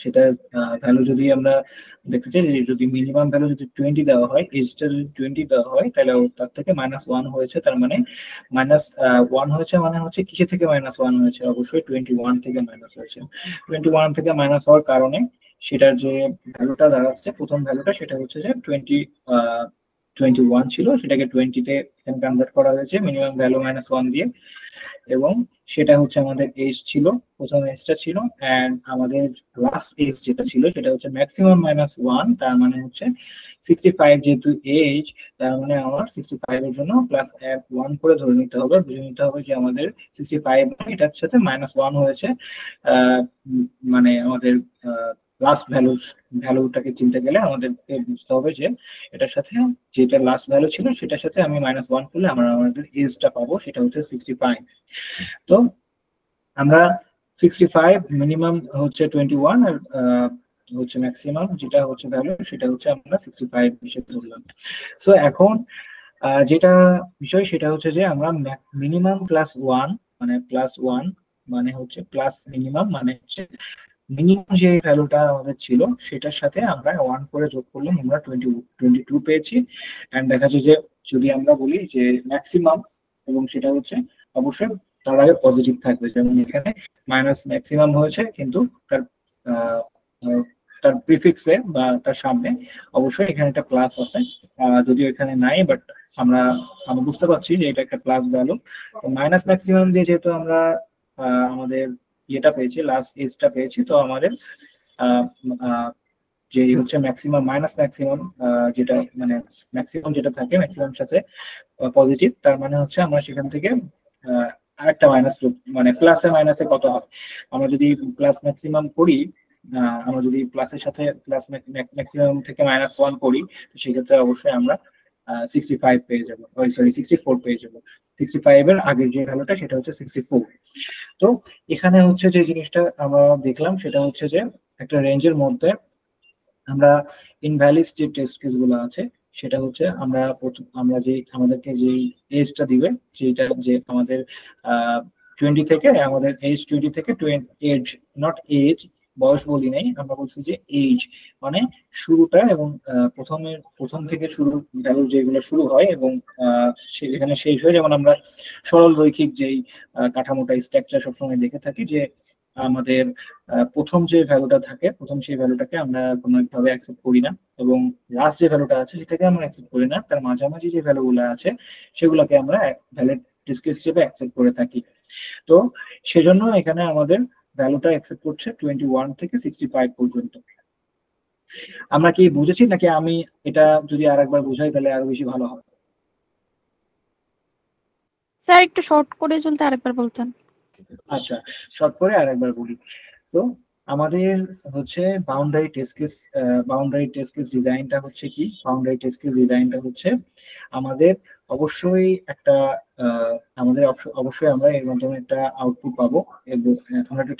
সেটা ভ্যালু যদি আমরা দেখতে চাই, যে যদি মিনিমাম ভ্যালু যদি 20 দেওয়া হয়, এজটা যদি 20 দেওয়া হয়, তাহলে তার থেকে -1 হয়েছে, তার মানে -1 হয়েছে, মানে হচ্ছে কিসে থেকে -1 হয়েছে? অবশ্যই 21 থেকে মাইনাস হয়েছে। 21 থেকে মাইনাস হওয়ার কারণে সেটার যে ভ্যালুটা দাঁড়াচ্ছে, প্রথম ভ্যালুটা, সেটা হচ্ছে যে 21 ছিল, সেটাকে 20 তে কনভার্ট করা হয়েছে মিনিমাম ভ্যালু -1 দিয়ে, এবং সেটা হচ্ছে আমাদের এজ ছিল, প্রথম এজটা ছিল, এন্ড আমাদের লাস্ট এজ যেটা ছিল সেটা হচ্ছে ম্যাক্সিমাম -1, তার মানে হচ্ছে 65, যেহেতু এজ, তার মানে আমার 65 এর জন্য প্লাস 1 করে ধরে নিতে হবে, বুঝে নিতে হবে যে আমাদের 65 এটার সাথে -1 হয়েছে, মানে আমাদের লাস্ট ভ্যালুটাকে চিনতে গেলে আমাদেরকে বুঝতে হবে যে এটার সাথে যেটা লাস্ট ভ্যালু ছিল সেটার সাথে আমি -1 করলে আমাদের এজটা পাবো, সেটা হচ্ছে 65। তো আমরা 65 মিনিমাম হচ্ছে 21, আর হচ্ছে ম্যাক্সিমাম যেটা হচ্ছে ভ্যালু সেটা হচ্ছে আমরা 65 হিসেবে ধরলাম। সো এখন যেটা বিষয় সেটা হচ্ছে যে আমরা মিনিমাম +1 মানে +1 মানে হচ্ছে প্লাস মিনিমাম মানে হচ্ছে মিনিমাম যে ভ্যালুটা আমাদের ছিল সেটার সাথে আমরা 1 করে যোগ করলাম, আমরা 22 পেয়েছি। এন্ড দেখা যাচ্ছে যে যদি আমরা বলি যে ম্যাক্সিমাম, এবং সেটা হচ্ছে অবশ্যই তার আগে পজিটিভ থাকবে, যেমন এখানে মাইনাস ম্যাক্সিমাম হয়েছে কিন্তু তার আহ, আহ, তার প্রিফিক্সে বা তার সামনে অবশ্যই এখানে একটা প্লাস আছে, যদিও এখানে নাই, বাট আমরা আমরা বুঝতে পারছি যে এটা একটা প্লাস ভ্যালু। মাইনাস ম্যাক্সিমাম দিয়ে যেহেতু আমরা আমাদের ইয়েটা পেয়েছি, লাস্ট এজটা পেয়েছি, তো আমাদের আহ, আহ, যে হচ্ছে ম্যাক্সিমাম মাইনাস ম্যাক্সিমাম, যেটা মানে ম্যাক্সিমাম যেটা থাকে ম্যাক্সিমাম সাথে পজিটিভ, তার মানে হচ্ছে আমরা সেখান থেকে আরেকটা মাইনাস, মানে প্লাসে মাইনাসে কত হয়, আমরা যদি প্লাস ম্যাক্সিমাম করি, আমরা যদি প্লাসের সাথে প্লাস ম্যাক্সিমাম থেকে -1 করি, তো সেক্ষেত্রে অবশ্যই আমরা 65 পেয়ে যাবো, সরি 64 পেয়ে যাবো। 65 এর আগের যে ভ্যালুটা সেটা হচ্ছে 64। তো এখানে হচ্ছে যে জিনিসটা আমরা দেখলাম সেটা হচ্ছে যে একটা রেঞ্জের মধ্যে আমরা ইনভ্যালিড যে টেস্ট কেস গুলো আছে, সেটা হচ্ছে আমরা যে আমাদেরকে যে এজটা দিবে, যেটা যে আমাদের 20 থেকে আমাদের এজ 20 থেকে 20 এজ, নট এজ, বয়স বলি নাই, আমরা বলছি যে এজ মানে শুরুটা, এবং প্রথম থেকে শুরু ভ্যালু যেগুলো শুরু হয় এবং সেখানে শেষ হয়, যেমন আমরা সরল রৈখিক যেই কাঠামোটা স্ট্রাকচার সবসময় দেখে থাকি যে আমাদের প্রথম যে ভ্যালুটা থাকে, প্রথম সেই ভ্যালুটাকে আমরা কোনো ভাবে অ্যাকসেপ্ট করি না, এবং লাস্ট যে ভ্যালুটা আছে সেটাকে আমরা অ্যাকসেপ্ট করি না, তার মাঝামাঝি যে ভ্যালুগুলো আছে সেগুলোকে আমরা ভ্যালিড ডিসকেস হিসেবে অ্যাকসেপ্ট করে থাকি। তো সেজন্য এখানে আমাদের ভ্যালুটা অ্যাকসেপ্ট করছে 21 থেকে 65 পর্যন্ত। আমরা কি বুঝেছি, নাকি আমি এটা যদি আরেকবার বুঝাই তাহলে আরো বেশি ভালো হবে? স্যার একটু শর্ট করে চলতে আরেকবার বলতেন। আচ্ছা, শর্ট করে আরেকবার বলি। তো আমাদের হচ্ছে বাউন্ডারি টেস্ট কেস ডিজাইনটা হচ্ছে কি, বাউন্ডারি টেস্ট কেস ডিজাইনটা হচ্ছে আমাদের অবশ্যই একটা অবশ্যই আমরা এর মাধ্যমে একটা আউটপুট পাবো, এবং আমরা একটা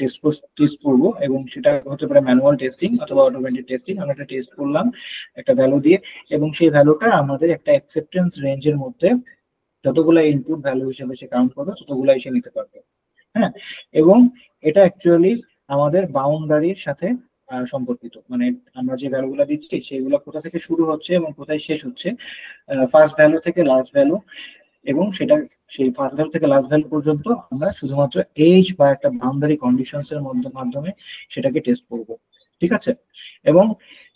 টেস্ট করবো, এবং সেটা হতে পারে ম্যানুয়াল টেস্টিং অথবা অটোমেটেড টেস্টিং। আমরা একটা টেস্ট করলাম একটা ভ্যালু দিয়ে, এবং সেই ভ্যালুটা আমাদের একটা অ্যাকসেপ্টেন্স রেঞ্জের মধ্যে যতগুলো ইনপুট ভ্যালু হিসেবে সে কাউন্ট করবে ততগুলাই সে নিতে পারবে। হ্যাঁ, এবং এটা অ্যাকচুয়ালি আমাদের বাউন্ডারির সাথে সম্পর্কিত, মানে আমরা যে ভ্যালুগুলো দিচ্ছি সেগুলো কোথা থেকে শুরু হচ্ছে এবং কোথায় শেষ হচ্ছে, ফার্স্ট ভ্যালু থেকে লাস্ট ভ্যালু, এবং সেটা সেই ফার্স্ট ভ্যালু থেকে লাস্ট ভ্যালু পর্যন্ত আমরা শুধুমাত্র এজ বা একটা বাউন্ডারি কন্ডিশনস এর মাধ্যমে সেটাকে টেস্ট করব, ঠিক আছে। এবং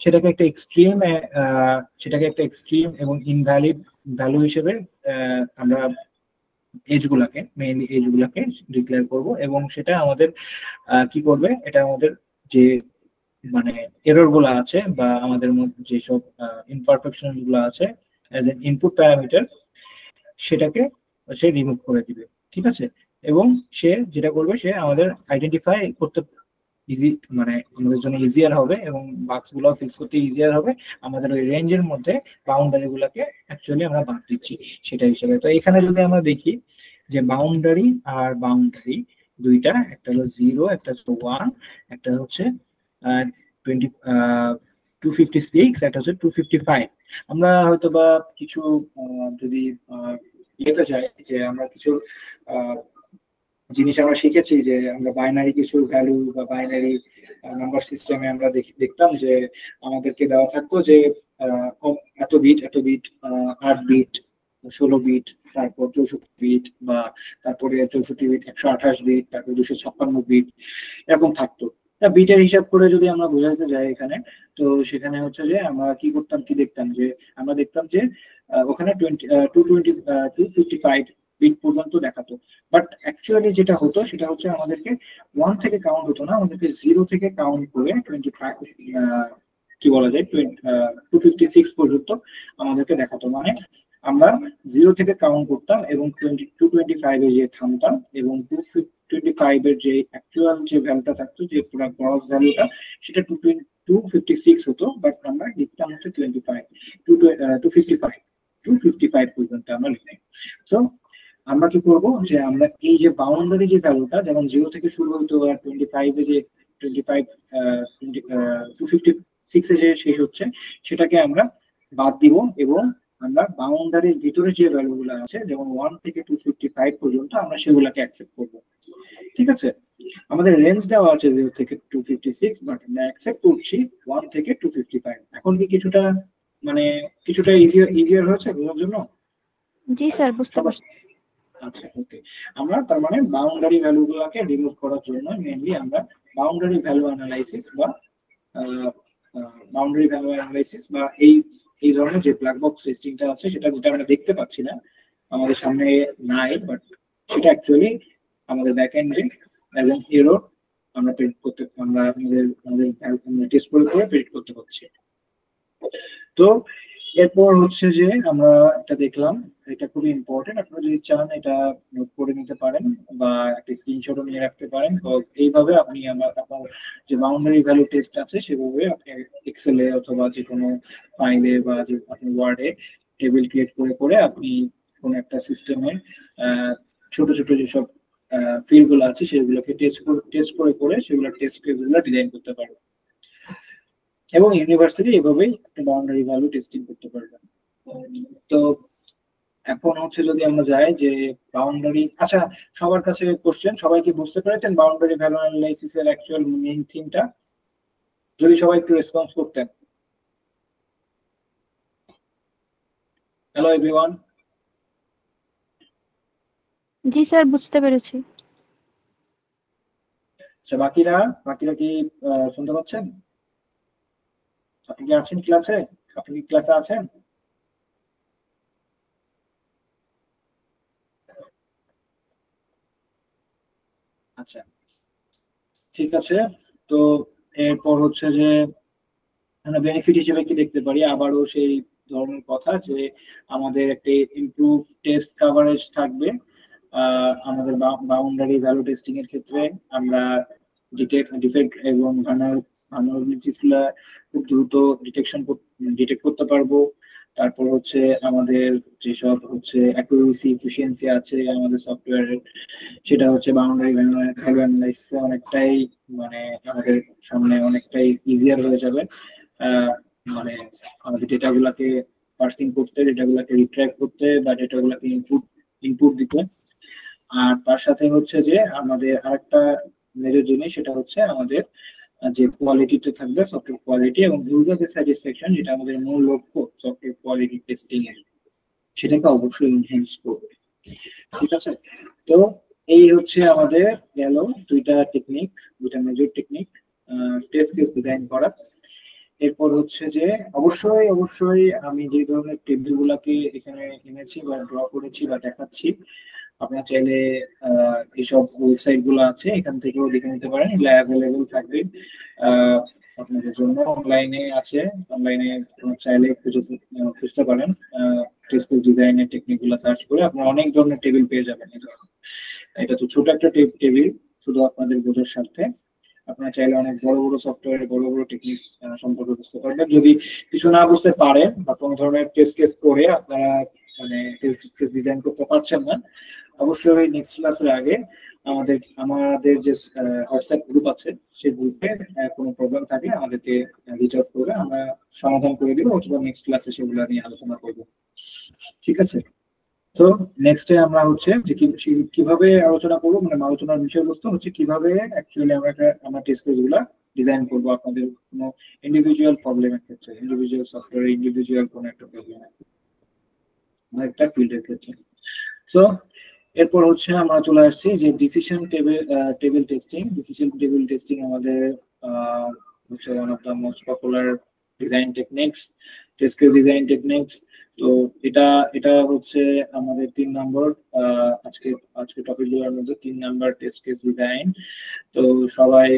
সেটাকে একটা এক্সট্রিম এবং ইনভ্যালিড ভ্যালু হিসেবে আমরা মেইনলি এজ গুলাকে ডিক্লেয়ার করব, এবং সেটা আমাদের কি করবে, এটা আমাদের যে মানে এরর গুলো আছে বা আমাদের মধ্যে যেসব ইমপারফেকশন গুলো আছে অ্যাজ এন ইনপুট প্যারামিটার, সেটাকে সে রিমুভ করে দিবে, ঠিক আছে। এবং সে যেটা করবে, সে আমাদের আইডেন্টিফাই করতে ইজি, মানে আমাদের জন্য ইজিয়ার হবে, এবং বাক্স গুলো ফিক্স করতে ইজিয়ার হবে, আমাদের ওই রেঞ্জের মধ্যে বাউন্ডারি গুলাকে অ্যাকচুয়ালি আমরা বাদ দিচ্ছি সেটা হিসেবে। তো এখানে যদি আমরা দেখি যে বাউন্ডারি আর বাউন্ডারি দুইটা, একটা হলো 0, একটা হচ্ছে 1, একটা হচ্ছে 256, একটা হচ্ছে 255। আমরা হয়তো বা কিছু যদি ইয়েতে চাই যে আমরা কিছু জিনিস আমরা শিখেছি, যে আমরা বাইনারি কিছু ভ্যালু বা বাইনারি নাম্বার সিস্টেমে আমরা দেখতাম যে আমাদেরকে দেওয়া থাকতো যে এত বিট 8 বিট, 16 বিট, তারপর 64 বিট, বা তারপরে 64 বিট, 128 বিট, তারপর 256 বিট, এরকম থাকতো। তা বিটের হিসাব করে যদি আমরা বোঝাতে যাই এখানে, তো সেখানে হচ্ছে যে আমরা কি করতাম, কি দেখতাম, যে আমরা দেখতাম যে ওখানে 255 বিট পর্যন্ত দেখাতো, বাট অ্যাকচুয়ালি যেটা হতো সেটা হচ্ছে আমাদেরকে 1 থেকে কাউন্ট হতো না, আমাদেরকে 0 থেকে কাউন্ট করে 25 কি বলা যায় 256 পর্যন্ত আমাদেরকে দেখাতো। মানে আমরা 0 থেকে কাউন্ট করতাম এবং 225 এ যে থামতাম, এবং 225 এর যে অ্যাকচুয়াল যে ভ্যালুটা থাকতো, যে পুরো গ্রস ভ্যালুটা, সেটা 256 হতো, বাট আমরা লিখতাম হচ্ছে 255 পর্যন্ত আমরা লিখতাম। তো আমরা কি করব, যে আমরা এই যে বাউন্ডারি যে ভ্যালুটা, যেমন 0 থেকে শুরু হতো আর 25 এ যে 256 এ যে শেষ হচ্ছে, সেটাকে আমরা বাদ দিব, এবং আমরা বাউন্ডারির ভিতরে যে ভ্যালুগুলো আছে যেমন 1 থেকে 255 পর্যন্ত আমরা সেগুলোকে অ্যাকসেপ্ট করব, ঠিক আছে। আমাদের রেঞ্জ দেওয়া আছে 0 থেকে 256, বাট আমরা অ্যাকসেপ্ট করছি 1 থেকে 255। এখন কি কিছুটা মানে কিছুটা ইজিয়ার হয়েছে বোঝার জন্য? জি স্যার, বুঝতে পারছি। আচ্ছা, ওকে। আমরা তার মানে বাউন্ডারি ভ্যালুগুলোকে রিমুভ করার জন্য মেইনলি আমরা বাউন্ডারি ভ্যালু অ্যানালাইসিস বা এই ধরনের যে ব্ল্যাক বক্স টেস্টিংটা আছে সেটা যেটা আমরা দেখতে পাচ্ছি না, আমাদের সামনে নাই, বাট সেটা অ্যাকচুয়ালি আমাদের ব্যাক এন্ডে এবং এরর আমরা প্রিডিক্ট করতে আমাদের টেস্ট করে প্রিডিক্ট করতে পারছি। তো এরপর হচ্ছে যে আমরা এটা দেখলাম, এটা খুবই ইম্পর্টেন্ট, আপনারা যদি চান এটা নোট করে নিতে পারেন বা একটা স্ক্রিনশটও নিয়ে রাখতে পারেন। তো এইভাবে আপনি আপনার যে বাউন্ডারি ভ্যালু টেস্ট আছে সেভাবে আপনি এক্সেলে অথবা যে কোনো ফাইলে বা যে আপনি ওয়ার্ডে টেবিল ক্রিয়েট করে আপনি কোনো একটা সিস্টেমে ছোট ছোট যেসব ফিল্ড গুলো আছে সেগুলোকে টেস্ট করে সেগুলো টেস্ট কেসগুলো ডিজাইন করতে পারবেন এবং ইউনিভার্সিটি এভাবেই একটা বাউন্ডারি ভ্যালু টেস্টিং করতে পারবেন। তো এখন হচ্ছে যদি আমরা যাই যে বাউন্ডারি, আচ্ছা সবার কাছে কোশ্চেন, সবাই কি বুঝতে পেরেছেন বাউন্ডারি ভ্যালু অ্যানালাইসিস এর অ্যাকচুয়াল মেইন থিমটা? যদি সবাই একটু রেসপন্স করতেন। Hello everyone. জি স্যার, বুঝতে পেরেছি। আচ্ছা, বাকিরা কি শুনতে পাচ্ছেন? আপনি কি আছেন ক্লাসে? আপনি কি ক্লাসে আছেন? আচ্ছা, ঠিক আছে। তো এরপর হচ্ছে যে আমরা বেনিফিট হিসেবে কি দেখতে পারি, আবারও সেই ধরনের কথা যে আমাদের একটা ইমপ্রুভ টেস্ট কভারেজ থাকবে। আমাদের বাউন্ডারি ভ্যালু টেস্টিং এর ক্ষেত্রে আমরা ডিফেক্ট এবং ভালনারেবিলিটিসগুলো খুব দ্রুত ডিটেক্ট করতে পারবো। তারপর হচ্ছে আমাদের যেসব হচ্ছে অ্যাকুরেসি এফিশিয়েন্সি আছে আমাদের সফটওয়্যারের, সেটা হচ্ছে বাউন্ডারি ভ্যালু অ্যানালাইসিস অনেকটাই মানে আমাদের সামনে অনেকটাই ইজিয়ার হয়ে যাবে। মানে আমাদের ডেটাগুলোকে পার্সিং করতে, ডেটাগুলোকে রিট্র্যাক্ট করতে বা ডেটাগুলোকে ইনপুট দিতে। আর তার সাথে হচ্ছে যে আমাদের আরেকটা মেজর জিনিস, সেটা হচ্ছে আমাদের যে কোয়ালিটিতে থাকবে সফটওয়্যার কোয়ালিটি এবং ইউজারদের স্যাটিসফ্যাকশন, যেটা আমাদের মূল লক্ষ্য সফটওয়্যার কোয়ালিটি টেস্টিং এর, সেটাকে অবশ্যই এনহ্যান্স করবে। ঠিক আছে। তো এই হচ্ছে আমাদের গেল দুইটা major technique test case design করা। এরপর হচ্ছে যে অবশ্যই আমি যে ধরনের টেবিল গুলাকে এখানে এনেছি বা ড্র করেছি বা দেখাচ্ছি, আপনারা চাইলে এইসব ওয়েবসাইট গুলো আছে এখান থেকেও দেখে নিতে পারেন, অ্যাভেলেবল থাকবে আপনাদের জন্য। অনলাইনে আছে, অনলাইনে চাইলে খুঁজতে পারেন, টেস্ট ডিজাইনের টেকনিক গুলো সার্চ করে আপনারা অনেক ধরনের টেবিল পেয়ে যাবেন। এটা তো ছোট একটা টেবিল, শুধু আপনাদের বোঝার স্বার্থে। আপনারা চাইলে অনেক বড় বড় সফটওয়্যার বড় বড় টেকনিক সম্পর্কে বুঝতে পারবেন। যদি কিছু না বুঝতে পারেন বা কোনো ধরনের টেস্ট কেস করে আপনারা মানে টেস্ট কেস ডিজাইন করতে পারছেন না, অবশ্যই নেক্সট ক্লাসের আগে আমাদের যে হোয়াটসঅ্যাপ গ্রুপ আছে সেই গ্রুপে কোনো প্রবলেম থাকলে আমাদেরকে রিচ আউট করে আমরা সমাধান করে দিব, অথবা নেক্সট ক্লাসে সেগুলো নিয়ে আলোচনা করব। ঠিক আছে। তো নেক্সটে আমরা হচ্ছে যে কিভাবে আলোচনা করবো, মানে আলোচনার বিষয়বস্তু হচ্ছে কিভাবে অ্যাকচুয়ালি আমরা টেস্ট কেসগুলো ডিজাইন করবো আপনাদের কোনো ইন্ডিভিজুয়াল প্রবলেমের ক্ষেত্রে, ইন্ডিভিজুয়াল সফটওয়্যার ইন্ডিভিজুয়াল কোনো একটা প্রবলেম একটা ফিল্ডের ক্ষেত্রে। তো এরপর হচ্ছে আমরা চলে আসছি যে ডিসিশন টেবিল টেস্টিং আমাদের হচ্ছে one of the most popular design techniques, test case design techniques. তো এটা হচ্ছে আমাদের 3 নম্বর আজকে টপিকগুলোর মধ্যে 3 নাম্বার টেস্ট কেস ডিজাইন। তো সবাই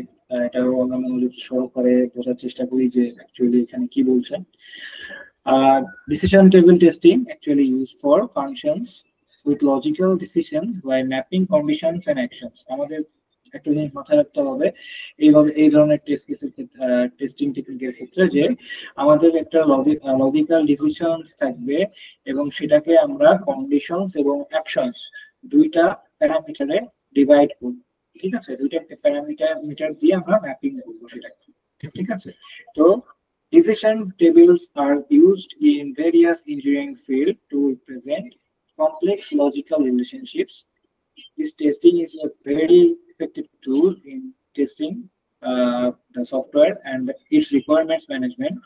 এটা মনোযোগ সহকারে বোঝার চেষ্টা করি যে অ্যাকচুয়ালি এখানে কি বলছে। Decision table testing actually used for functions with logical decisions by mapping conditions and actions. আমাদের একটা জিনিস মাথায় রাখতে হবে এই ধরনের টেস্টিং টেকনিকের ক্ষেত্রে যে আমাদের একটা লজিক্যাল ডিসিশন থাকবে এবং সেটাকে আমরা কন্ডিশনস এবং অ্যাকশনস দুইটা প্যারামিটারে ডিভাইড করব। ঠিক আছে, দুইটা প্যারামিটার দিয়ে আমরা ম্যাপিং করব সেটাকে। ঠিক আছে। তো decision tables are used in various engineering fields to represent complex logical relationships. This testing is a very effective tool tool in testing the software and its requirements management.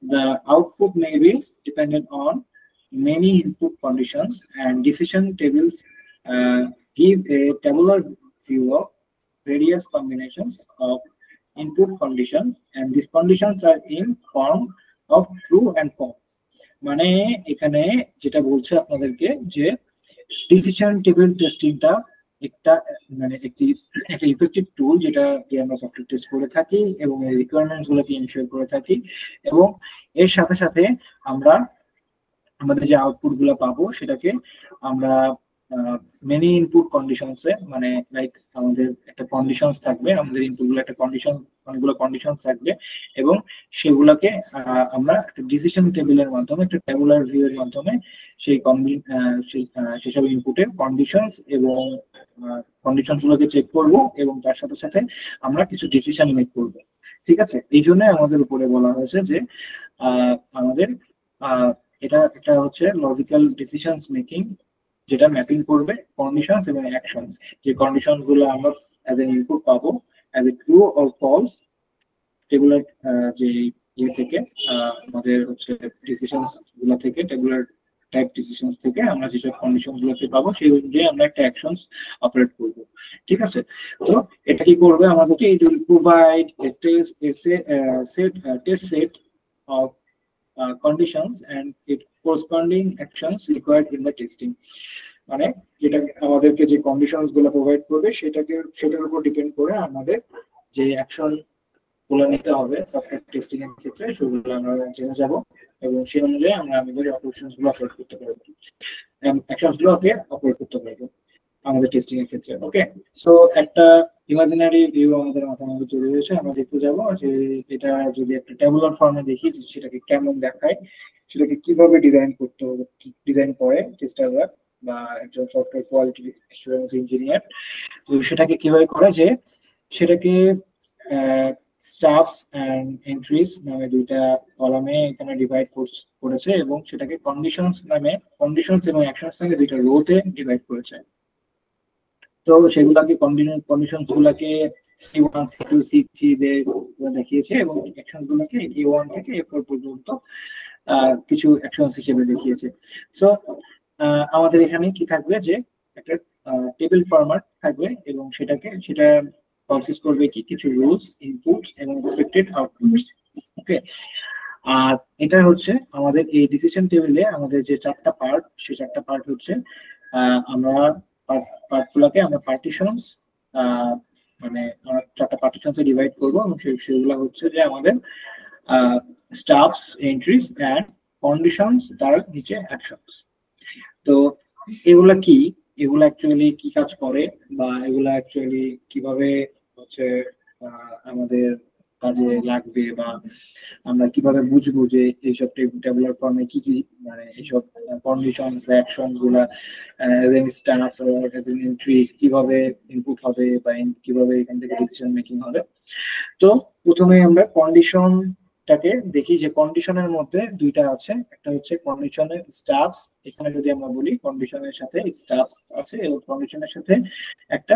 The output may be dependent on many input conditions, and decision tables give a tabular view of various combinations of input conditions, and these conditions are in form of true and false. মানে এখানে যেটা বলছে আপনাদেরকে যে decision table টেস্টিংটা একটা মানে একটি effective টুল যেটা আমরা সফটওয়্যার টেস্ট করে থাকি এবং এর রিকোয়ারমেন্টস গুলোকে ইনশিওর করে থাকি, এবং এর সাথে সাথে আমরা আমাদের যে আউটপুট গুলো পাবো সেটাকে আমরা মেনি ইনপুট কন্ডিশনসে মানে লাইক আমাদের একটা কন্ডিশনস থাকবে, আমাদের ইনপুট গুলো একটা অনেকগুলো কন্ডিশনস থাকবে, এবং সেগুলোকে আমরা একটা ডিসিশন টেবিলের মাধ্যমে একটা ট্যাবুলার ভিউ এর মাধ্যমে সেসব ইনপুটের কন্ডিশনস এবং কন্ডিশনস গুলোকে চেক করব এবং তার সাথে সাথে আমরা কিছু ডিসিশন মেক করব। ঠিক আছে, এই জন্য আমাদের উপরে বলা হয়েছে যে আমাদের এটা হচ্ছে লজিক্যাল ডিসিশনস মেকিং, যেটা ম্যাপিং করবে কন্ডিশনস এবং অ্যাকশনস। যে কন্ডিশনস গুলো আমরা অ্যাজ এন ইনপুট পাবো as a true or false tabular যে ইয়ে থেকে আমাদের হচ্ছে ডিসিশনস গুলো থেকে টেবুলার টাইপ ডিসিশনস থেকে আমরা যেসব কন্ডিশনস গুলোকে পাবো সেই অনুযায়ী আমরা একটা অ্যাকশনস অপারেট করব। ঠিক আছে, তো এটা কি করবে আমাদেরকে? It will provide a test set of conditions and its corresponding actions required in the testing. মানে যেটা আমাদেরকে যে কন্ডিশনস গুলো প্রোভাইড করবে সেটার উপর ডিপেন্ড করে আমাদের যে অ্যাকশন গুলো নিতে হবে সফটওয়্যার টেস্টিং এর ক্ষেত্রে সেগুলো আমরা জেনে যাব, এবং সেই অনুযায়ী আমরা আমাদের অপারেশনস গুলো অপারেট করতে পারবো, অ্যাকশনস গুলোকে অপারেট করতে পারবো আমাদের টেস্টিং এর ক্ষেত্রে। ওকে, সো একটা ইমাজিনারি ভিউ আমাদের মাথার মধ্যে তৈরি হয়েছে। আমরা দেখতে যাবো যে এটা যদি একটা ট্যাবুলার ফর্মে দেখি সেটাকে কেমন দেখায়, সেটাকে কিভাবে ডিজাইন করে টেস্টাররা বা একজন সফটওয়্যার কোয়ালিটি অ্যাসুরেন্স ইঞ্জিনিয়ার, তো সেটাকে কিভাবে করে যে সেটাকে স্টাফস এন্ড এন্ট্রিজ নামে দুইটা কলামে এখানে ডিভাইড করেছে, এবং সেটাকে কন্ডিশনস এবং অ্যাকশনস নামে দুইটা রোতে ডিভাইড করেছে। তো সেগুলাকে কন্ডিশনস গুলাকে C1, C2, C3 দেখিয়েছে, এবং অ্যাকশন গুলোকে A1 থেকে A4 পর্যন্ত কিছু অ্যাকশনস হিসেবে দেখিয়েছে। সো আমাদের এখানে কি থাকবে যে একটা টেবিল ফরম্যাট থাকবে, এবং সেটা কনসিস্ট করবে কি কিছু রুলস, ইনপুটস এবং এক্সপেক্টেড আউটপুটস। ওকে, আর এটা হচ্ছে আমাদের এই ডিসিশন টেবিলে আমাদের যে চারটা পার্ট, সেই চারটা পার্ট হচ্ছে আমরা পার্টগুলোকে আমরা পার্টিশনস মানে আমরা চারটা পার্টিশনসে ডিভাইড করবো, এবং সেগুলো হচ্ছে যে আমাদের স্টাফস, এন্ট্রিজ এন্ড কন্ডিশনস, তার নিচে অ্যাকশনস। তো এগুলা কি, এগুলা অ্যাকচুয়ালি কি কাজ করে, বা এগুলা অ্যাকচুয়ালি কিভাবে হচ্ছে আমাদের কাজে লাগবে, বা আমরা কিভাবে বুঝবো যে এইসব ট্যাবুলার ফর্মে কি কি মানে এইসব কন্ডিশনস বা অ্যাকশনস গুলা স্টাফস অর এন্ট্রিজ কিভাবে ইনপুট হবে বা কিভাবে এখান থেকে ডিসিশন মেকিং হবে। তো প্রথমে আমরা কন্ডিশনটাকে দেখি যে কন্ডিশনের মধ্যে দুইটা আছে, একটা হচ্ছে কন্ডিশনের স্টাফস, এখানে যদি আমরা বলি কন্ডিশনের সাথে স্টাফস আছে এবং কন্ডিশনের সাথে একটা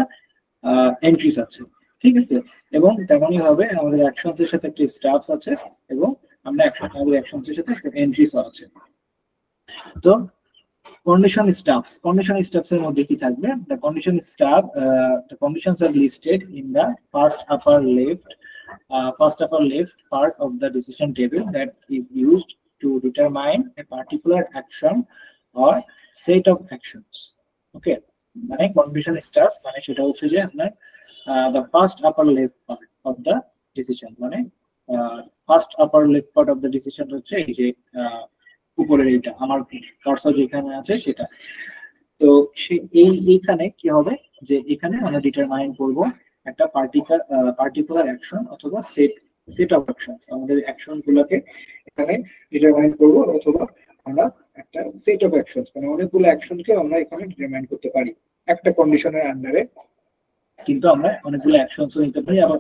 এন্ট্রিজ আছে। ঠিক আছে, এবং তেমনই হবে আমাদের অ্যাকশনস এর সাথে একটা স্টাফস আছে, এবং আমাদের অ্যাকশনস এর সাথে এন্ট্রিজ আছে। তো condition stuffs এর মধ্যে কি থাকবে? The conditions are listed in the first upper left part of the decision table that is used to determine a particular action or set of actions. Okay, মানে condition stuffs মানে সেটা হচ্ছে যে আপনার the first upper left part of the decision, মানে first upper left part of the decision হচ্ছে এই যে উপরের এইটা আমার কার্সর যেখানে আছে সেটা। তো এইখানে কি হবে যে এখানে আমরা ডিটারমাইন করব একটা পার্টিকুলার অ্যাকশন অথবা সেট অফ অ্যাকশনস। আমাদের অ্যাকশন গুলোকে এখানে ডিটারমাইন করব, অথবা আমরা একটা সেট অফ অ্যাকশনস মানে অনেকগুলো অ্যাকশনকে আমরা এখানে ডিটারমাইন করতে পারি একটা কন্ডিশনের আন্ডারে, কিন্তু আমরা অনেকগুলো অ্যাকশনসও নিতে পারি, আবার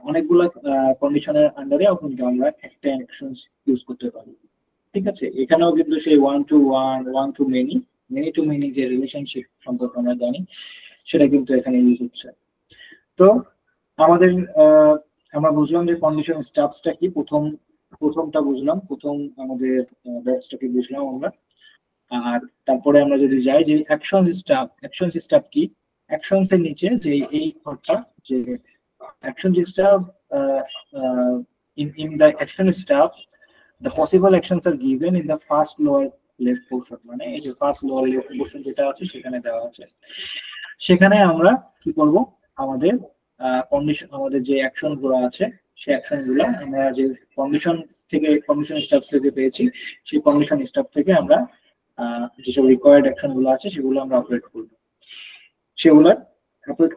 অনেকগুলো কন্ডিশনের আন্ডারেও কিন্তু আমরা একটা অ্যাকশনস ইউজ করতে পারি। ঠিক আছে, এখানেও কিন্তু সেই ওয়ান টু মেনি যে রিলেশনশিপ সম্পর্কে আমরা জানি, সেটা কিন্তু এখানে ইউজ হচ্ছে। তো আমাদের আমরা বুঝলাম যে কন্ডিশন স্টাফসটা কি, প্রথমটা বুঝলাম, প্রথম আমাদের ব্যাচটাকে বুঝলাম আমরা। আর তারপরে আমরা যদি যাই যে অ্যাকশন স্টাফ কি, অ্যাকশনস এর নিচে যে এই ঘরটা, যে action staff, in the action staff the possible actions are given in the first lower left portion, মানে এই যে ফার্স্ট লোয়ার লেফট পোর্শন যেটা আছে সেখানে দেওয়া আছে। সেখানে আমরা কি করব, আমাদের কন্ডিশন, আমাদের যে অ্যাকশন গুলো আছে সেই অ্যাকশন গুলো আমরা যে কন্ডিশন স্টাফ থেকে পেয়েছি, সেই কন্ডিশন স্টাফ থেকে আমরা যেসব রিকোয়ার্ড অ্যাকশন গুলো আছে সেগুলো আমরা আপডেট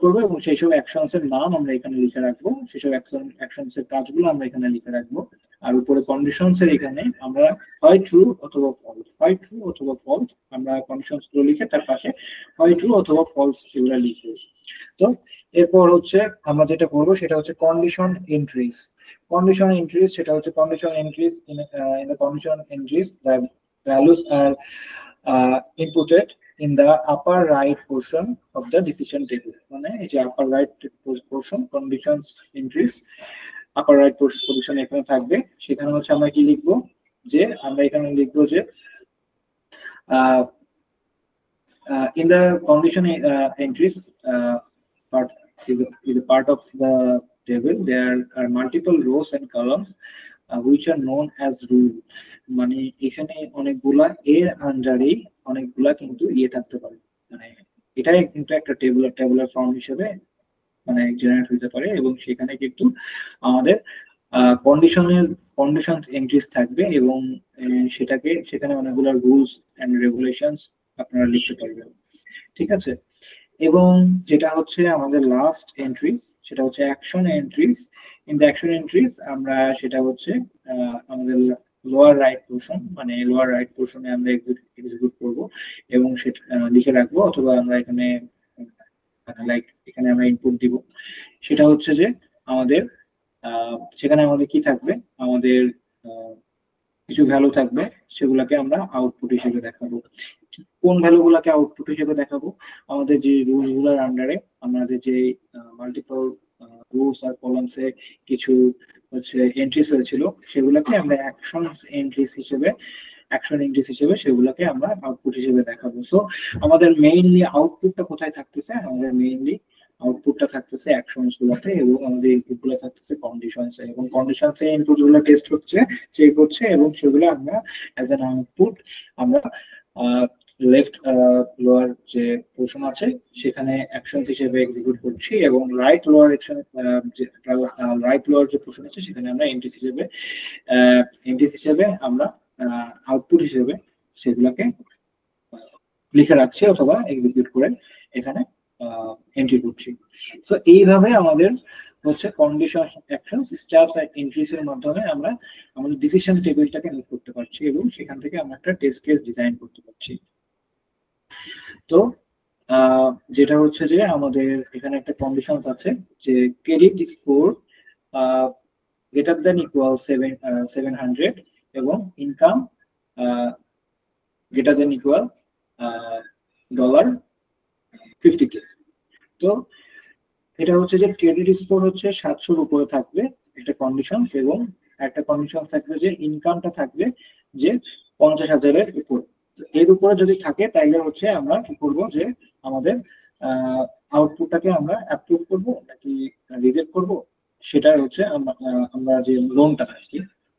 করব, এবং সেই সব অ্যাকশনস এর নাম আমরা এখানে লিখে রাখবো, সেসব অ্যাকশনস এর কাজগুলো আমরা এখানে লিখে রাখবো। আর উপরে কন্ডিশনস এর এখানে আমরা হয় ট্রু অথবা ফলস আমরা কন্ডিশনস গুলো লিখে তার পাশে হয় ট্রু অথবা ফলস সেগুলো লিখে। তো এরপর হচ্ছে আমরা যেটা করবো সেটা হচ্ছে কন্ডিশন এন্ট্রিজ। সেটা হচ্ছে condition entries in the condition entries the values আর inputted in the upper right portion of the decision table, মানে এই যে upper right portion conditions entries upper right portion এখানে থাকবে। সেখানে হচ্ছে আমরা কি লিখবো, যে আমরা এখানে লিখবো যে in the condition entries part is a part of the table, there are multiple rows and columns which are known as rule, মানে এখানে অনেকগুলা এর আন্ডারে অনেকগুলা কিন্তু থাকতে পারে, মানে এটাই কিন্তু একটা টেবুলার ফর্ম হিসেবে মানে জেনারেট হতে পারে, এবং সেখানে কিন্তু আমাদের কন্ডিশন এন্ট্রিজ থাকবে, এবং সেখানে অনেকগুলো রুলস এন্ড রেগুলেশনস আপনারা লিখতে পারবেন, ঠিক আছে। এবং যেটা হচ্ছে আমাদের লাস্ট এন্ট্রিজ, সেটা হচ্ছে action entries. In the action entries আমরা সেটা হচ্ছে আমাদের লোয়ার রাইট পোর্শনে আমরা এক্সিকিউট করব এবং সেটা লিখে রাখবো, অথবা আমরা এখানে আমরা ইনপুট দিব। সেটা হচ্ছে যে আমাদের সেখানে আমাদের কি থাকবে, আমাদের কিছু ভ্যালু থাকবে, সেগুলোকে আমরা আউটপুট হিসেবে দেখাবো। কোন ভ্যালুগুলোকে আউটপুট হিসেবে দেখাবো, আমাদের যে রুলসগুলোর আন্ডারে আমাদের যে মাল্টিপল রুলস আর কলামসে কিছু হচ্ছে এন্ট্রিস হয়েছিল, সেগুলোকে আমরা অ্যাকশন এন্ট্রিস হিসেবে সেগুলোকে আমরা আউটপুট হিসেবে দেখাবো। সো আমাদের মেইনলি আউটপুটটা কোথায় থাকতেছে, আমাদের মেইনলি আউটপুটটা থাকতেছে অ্যাকশনস গুলোতে, এবং আমাদের ইনপুট গুলো থাকতেছে কন্ডিশনস, এবং কন্ডিশনস এর ইনপুট গুলো টেস্ট হচ্ছে, চেক হচ্ছে, এবং সেগুলো আমরা অ্যাজ এন আউটপুট আমরা লেফট লোয়ার যে পোর্শন আছে সেখানে অ্যাকশনস হিসেবে এক্সিকিউট করছি, এবং রাইট লোয়ার যে পোর্শন আছে সেখানে আমরা এন্ট্রিস হিসেবে আমরা আউটপুট হিসেবে সেগুলোকে লিখে রাখছি অথবা এক্সিকিউট করে এখানে এন্ট্রি করছি। সো এইভাবে আমাদের হচ্ছে কন্ডিশন অ্যাকশনস স্টাফস আর এন্ট্রিস এর মাধ্যমে আমরা আমাদের ডিসিশন টেবিলটাকে নোট করতে পারছি, এবং সেখান থেকে আমরা একটা টেস্ট কেস ডিজাইন করতে পারছি। তো যেটা হচ্ছে যে আমাদের এখানে একটা কন্ডিশনস আছে যে credit score greater than equal 700 এবং income greater than equal $50K। তো এটা হচ্ছে যে ক্রেডিট স্কোর হচ্ছে 700-র উপরে থাকবে একটা কন্ডিশন, এবং একটা কন্ডিশন থাকবে যে ইনকামটা থাকবে যে 50,000-এর উপর। এর উপরে যদি থাকে তাইলে হচ্ছে আমরা কি করব, যে আমাদের আউটপুটটাকে আমরা অ্যাপ্রুভ করব নাকি রিজেক্ট করব, সেটা হচ্ছে আমরা যে